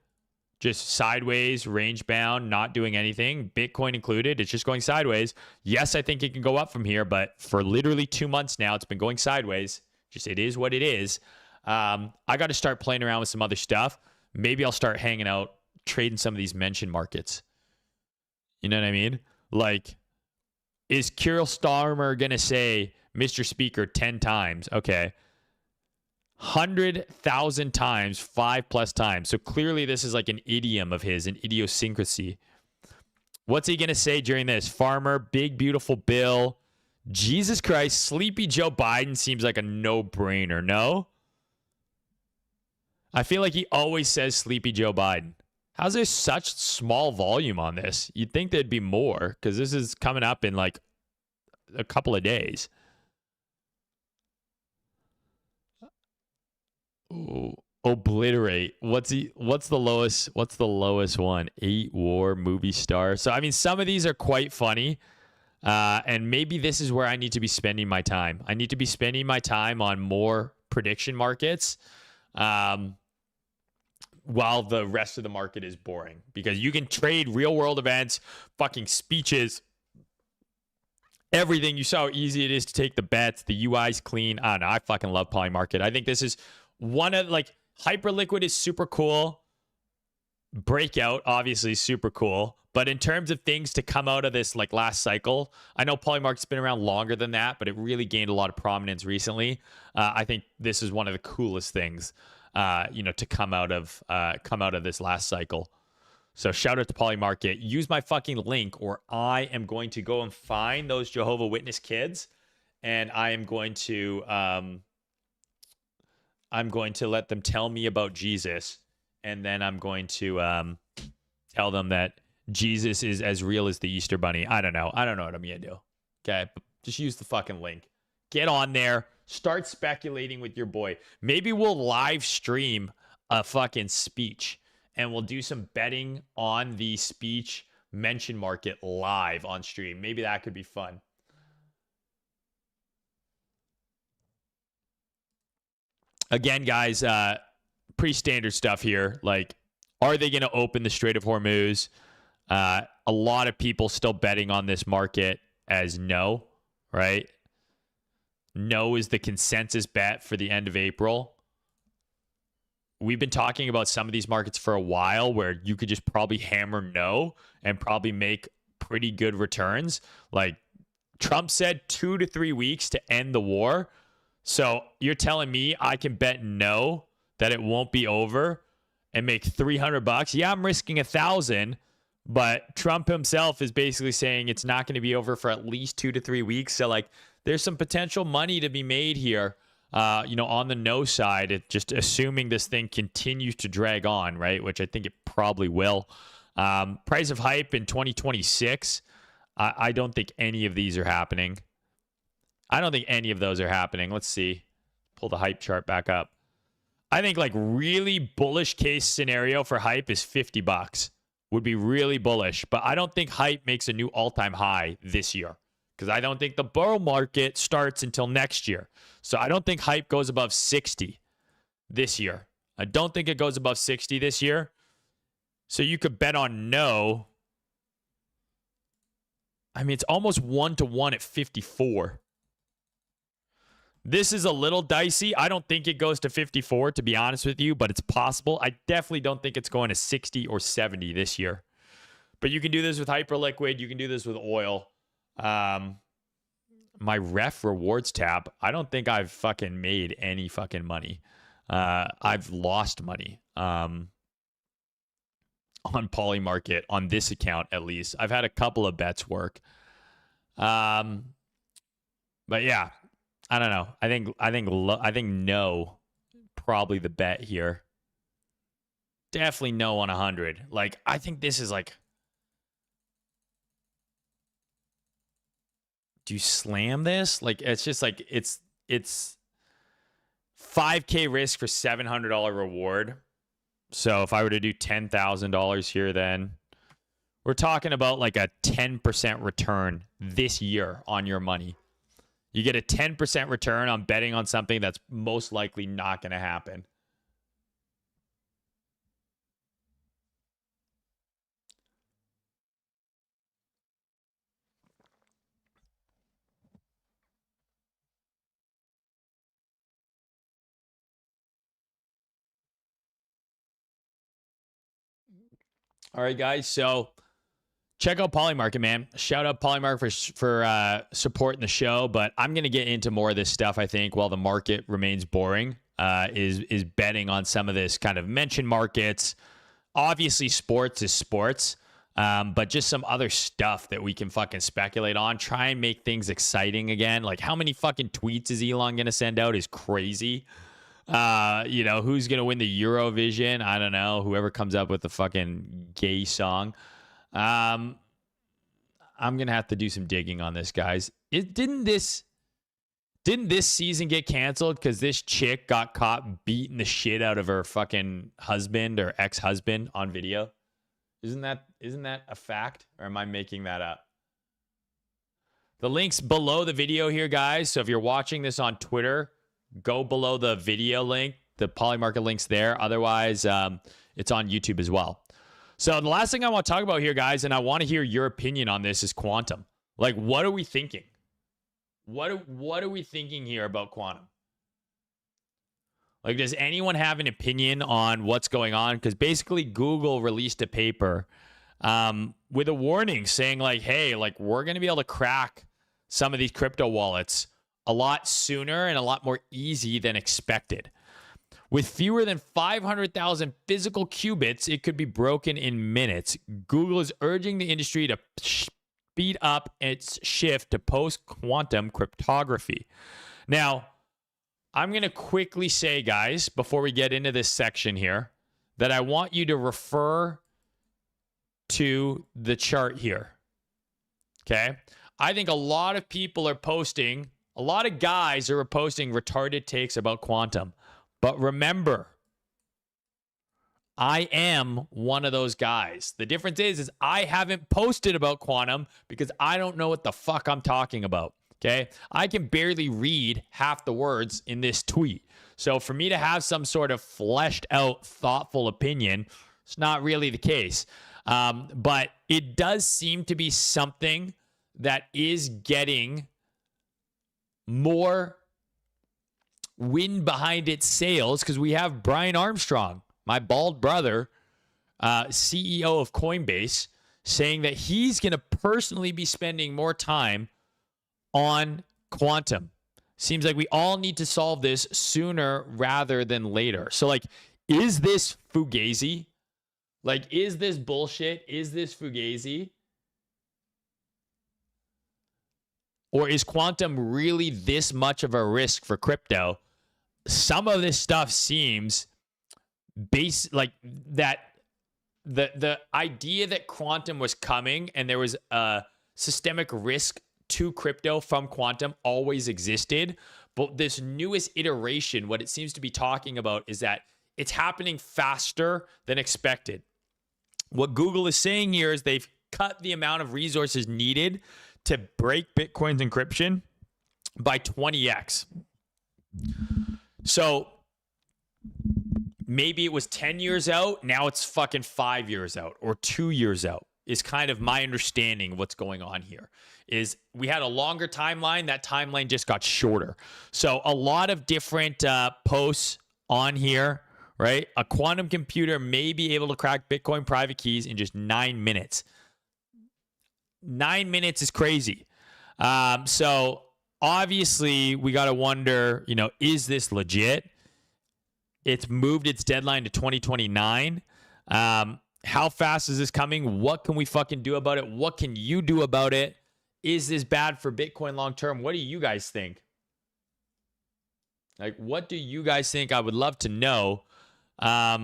Just sideways, range bound, not doing anything, Bitcoin included. It's just going sideways. Yes, I think it can go up from here, but for literally 2 months now, it's been going sideways. Just, it is what it is. I got to start playing around with some other stuff. Maybe I'll start hanging out, trading some of these mention markets. You know what I mean? Like, is Kirill Starmer going to say Mr. Speaker 10 times? Okay. 100,000 times, 5+ times. So clearly this is like an idiom of his, an idiosyncrasy. What's he going to say during this? Farmer, big, beautiful bill. Jesus Christ, sleepy Joe Biden seems like a no-brainer, no? I feel like he always says sleepy Joe Biden. How's there such small volume on this? You'd think there'd be more, because this is coming up in like a couple of days. Ooh, obliterate. What's the lowest one? 8 War movie star. So I mean, some of these are quite funny. And maybe this is where I need to be spending my time. I need to be spending my time on more prediction markets. While the rest of the market is boring, because you can trade real world events, fucking speeches, everything. You saw how easy it is to take the bets. The UI's clean. I don't know. I fucking love Polymarket. I think this is one of, like, Hyperliquid is super cool. Breakout, obviously, super cool. But in terms of things to come out of this, like, last cycle, I know Polymarket's been around longer than that, but it really gained a lot of prominence recently. I think this is one of the coolest things, to come out of this last cycle. So shout out to Polymarket. Use my fucking link, or I am going to go and find those Jehovah Witness kids, and I am going to let them tell me about Jesus, and then I'm going to tell them that Jesus is as real as the Easter Bunny. I don't know what I'm going to do. Okay, but just use the fucking link. Get on there. Start speculating with your boy. Maybe we'll live stream a fucking speech, and we'll do some betting on the speech mention market live on stream. Maybe that could be fun. Again, guys, pretty standard stuff here. Like, are they going to open the Strait of Hormuz? A lot of people still betting on this market as no, right? No is the consensus bet for the end of April. we've been talking about some of these markets for a while where you could just probably hammer no and probably make pretty good returns. Like Trump said 2 to 3 weeks to end the war. So you're telling me I can bet no that it won't be over and make $300? Yeah, I'm risking 1,000, but Trump himself is basically saying it's not going to be over for at least 2 to 3 weeks. So like there's some potential money to be made here. On the no side, it just assuming this thing continues to drag on, right? Which I think it probably will. Price of hype in 2026. I don't think any of these are happening. I don't think any of those are happening. Let's see. Pull the hype chart back up. I think like really bullish case scenario for hype is $50. Would be really bullish, but I don't think hype makes a new all-time high this year because I don't think the bull market starts until next year. So I don't think hype goes above 60 this year. I don't think it goes above 60 this year. So you could bet on no. I mean, it's almost 1-to-1 at 54. This is a little dicey. I don't think it goes to 54, to be honest with you, but it's possible. I definitely don't think it's going to 60 or 70 this year. But you can do this with Hyperliquid. You can do this with oil. My ref rewards tab, I don't think I've fucking made any fucking money. I've lost money on Polymarket, on this account at least. I've had a couple of bets work. But yeah. I don't know. I think no, probably the bet here. Definitely no on 100. Like I think this is like, do you slam this? Like it's just like it's $5K risk for $700 reward. So if I were to do $10,000 here, then we're talking about like a 10% return this year on your money. You get a 10% return on betting on something that's most likely not going to happen. All right, guys. So check out Polymarket, man. Shout out Polymarket for supporting the show. But I'm going to get into more of this stuff, I think, while the market remains boring, is betting on some of this kind of mentioned markets. Obviously, sports is sports, but just some other stuff that we can fucking speculate on. Try and make things exciting again. Like, how many fucking tweets is Elon going to send out is crazy. Who's going to win the Eurovision? I don't know. Whoever comes up with the fucking gay song. I'm going to have to do some digging on this, guys. Didn't this season get canceled because this chick got caught beating the shit out of her fucking husband or ex-husband on video? Isn't that a fact, or am I making that up? The link's below the video here, guys. So if you're watching this on Twitter, go below the video link. The Polymarket link's there. Otherwise, it's on YouTube as well. So the last thing I want to talk about here, guys, and I want to hear your opinion on this, is quantum. Like, what are we thinking? What are we thinking here about quantum? Like, does anyone have an opinion on what's going on? Because basically Google released a paper with a warning saying like, hey, like we're going to be able to crack some of these crypto wallets a lot sooner and a lot more easy than expected. With fewer than 500,000 physical qubits, it could be broken in minutes. Google is urging the industry to speed up its shift to post-quantum cryptography. Now, I'm going to quickly say, guys, before we get into this section here, that I want you to refer to the chart here. Okay? I think a lot of people are posting, a lot of guys are posting retarded takes about quantum. But remember, I am one of those guys. The difference is I haven't posted about quantum because I don't know what the fuck I'm talking about. Okay? I can barely read half the words in this tweet. So for me to have some sort of fleshed out, thoughtful opinion, it's not really the case. But it does seem to be something that is getting more, wind behind its sails because we have Brian Armstrong, my bald brother, CEO of Coinbase, saying that he's going to personally be spending more time on quantum. Seems like we all need to solve this sooner rather than later. So, like, is this fugazi? Like, is this bullshit? Is this fugazi? Or is quantum really this much of a risk for crypto? Some of this stuff seems like that the idea that quantum was coming and there was a systemic risk to crypto from quantum always existed. But this newest iteration, what it seems to be talking about is that it's happening faster than expected. What Google is saying here is they've cut the amount of resources needed to break Bitcoin's encryption by 20x. So maybe it was 10 years out. Now it's fucking 5 years out or 2 years out is kind of my understanding of what's going on here. Is we had a longer timeline. That timeline just got shorter. So a lot of different posts on here, right? A quantum computer may be able to crack Bitcoin private keys in just 9 minutes. 9 minutes is crazy. So obviously we got to wonder, is this legit? It's moved its deadline to 2029. How fast is this coming? What can we fucking do about it? What can you do about it? Is this bad for Bitcoin long term? What do you guys think? Like, what do you guys think? I would love to know. I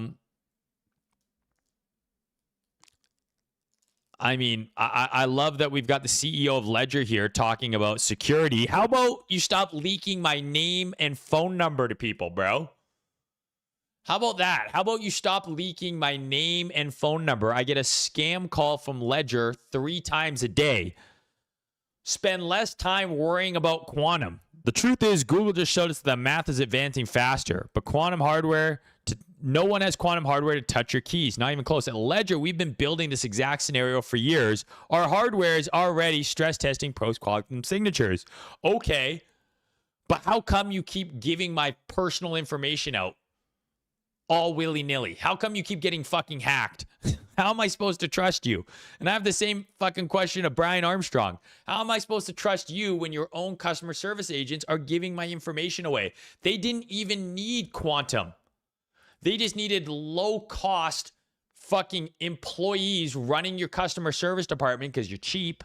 mean, I love that we've got the CEO of Ledger here talking about security. How about you stop leaking my name and phone number to people, bro? How about that? How about you stop leaking my name and phone number? I get a scam call from Ledger 3 times a day. Spend less time worrying about quantum. The truth is, Google just showed us that math is advancing faster, but no one has quantum hardware to touch your keys, not even close. At Ledger, we've been building this exact scenario for years. Our hardware is already stress testing post-quantum signatures. Okay, but how come you keep giving my personal information out all willy-nilly? How come you keep getting fucking hacked? How am I supposed to trust you? And I have the same fucking question of Brian Armstrong. How am I supposed to trust you when your own customer service agents are giving my information away? They didn't even need quantum. They just needed low-cost fucking employees running your customer service department because you're cheap.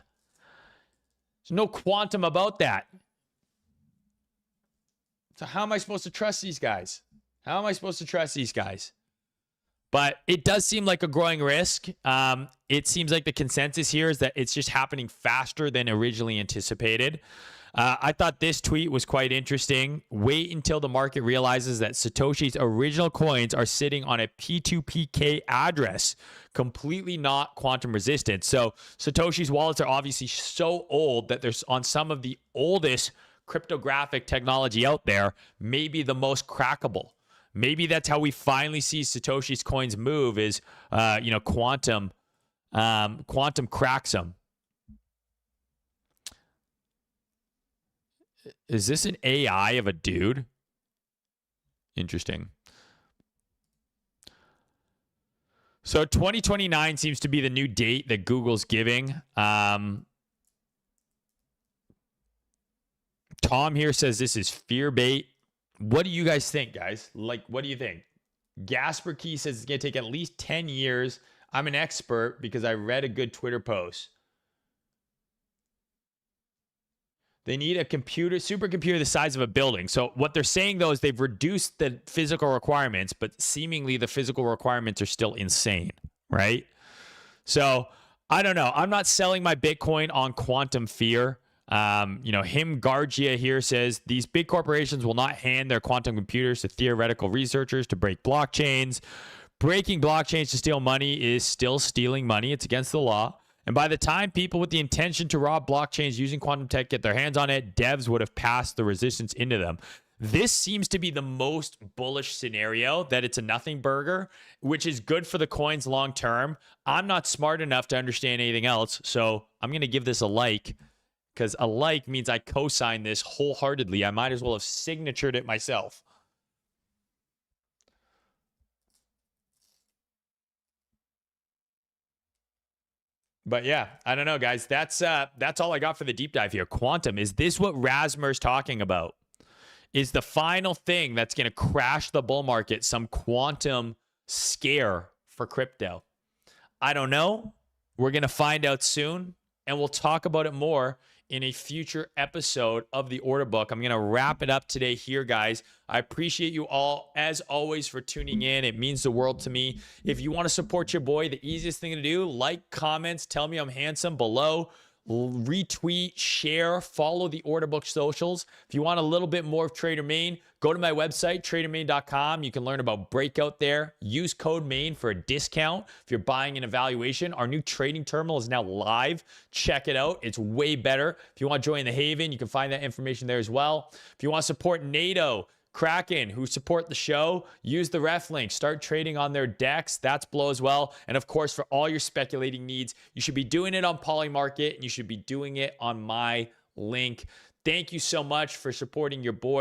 There's no quantum about that. So how am I supposed to trust these guys? How am I supposed to trust these guys? But it does seem like a growing risk. It seems like the consensus here is that it's just happening faster than originally anticipated. I thought this tweet was quite interesting. Wait until the market realizes that Satoshi's original coins are sitting on a P2PK address, completely not quantum resistant. So Satoshi's wallets are obviously so old that they're on some of the oldest cryptographic technology out there, maybe the most crackable. Maybe that's how we finally see Satoshi's coins move is, quantum cracks them. Is this an AI of a dude? Interesting. So 2029 seems to be the new date that Google's giving. Tom here says this is fear bait. What do you guys think, guys? Like, what do you think? Gasper Key says it's going to take at least 10 years. I'm an expert because I read a good Twitter post. They need a supercomputer the size of a building. So what they're saying, though, is they've reduced the physical requirements, but seemingly the physical requirements are still insane, right? So I don't know. I'm not selling my Bitcoin on quantum fear. Gargia here says these big corporations will not hand their quantum computers to theoretical researchers to break blockchains. Breaking blockchains to steal money is still stealing money. It's against the law. And by the time people with the intention to rob blockchains using quantum tech get their hands on it, devs would have passed the resistance into them. This seems to be the most bullish scenario, that it's a nothing burger, which is good for the coins long term. I'm not smart enough to understand anything else, so I'm going to give this a like. because a like means I co-sign this wholeheartedly. I might as well have signatured it myself. But yeah, I don't know, guys. That's all I got for the deep dive here. Quantum, is this what Rasmer's talking about? Is the final thing that's going to crash the bull market some quantum scare for crypto? I don't know. We're going to find out soon, and we'll talk about it more in a future episode of the order book. I'm going to wrap it up today here, guys. I appreciate you all, as always, for tuning in. It means the world to me. If you want to support your boy, the easiest thing to do, like, comments, tell me I'm handsome below. Retweet, share, follow the order book socials. If you want a little bit more of Trader Main, go to my website, tradermain.com. You can learn about Breakout there. Use code MAIN for a discount if you're buying an evaluation. Our new trading terminal is now live. Check it out. It's way better. If you want to join the Haven, you can find that information there as well. If you want to support NATO, Kraken, who support the show, use the ref link. Start trading on their decks. That's below as well. And of course, for all your speculating needs, you should be doing it on Polymarket, and you should be doing it on my link. Thank you so much for supporting your boy.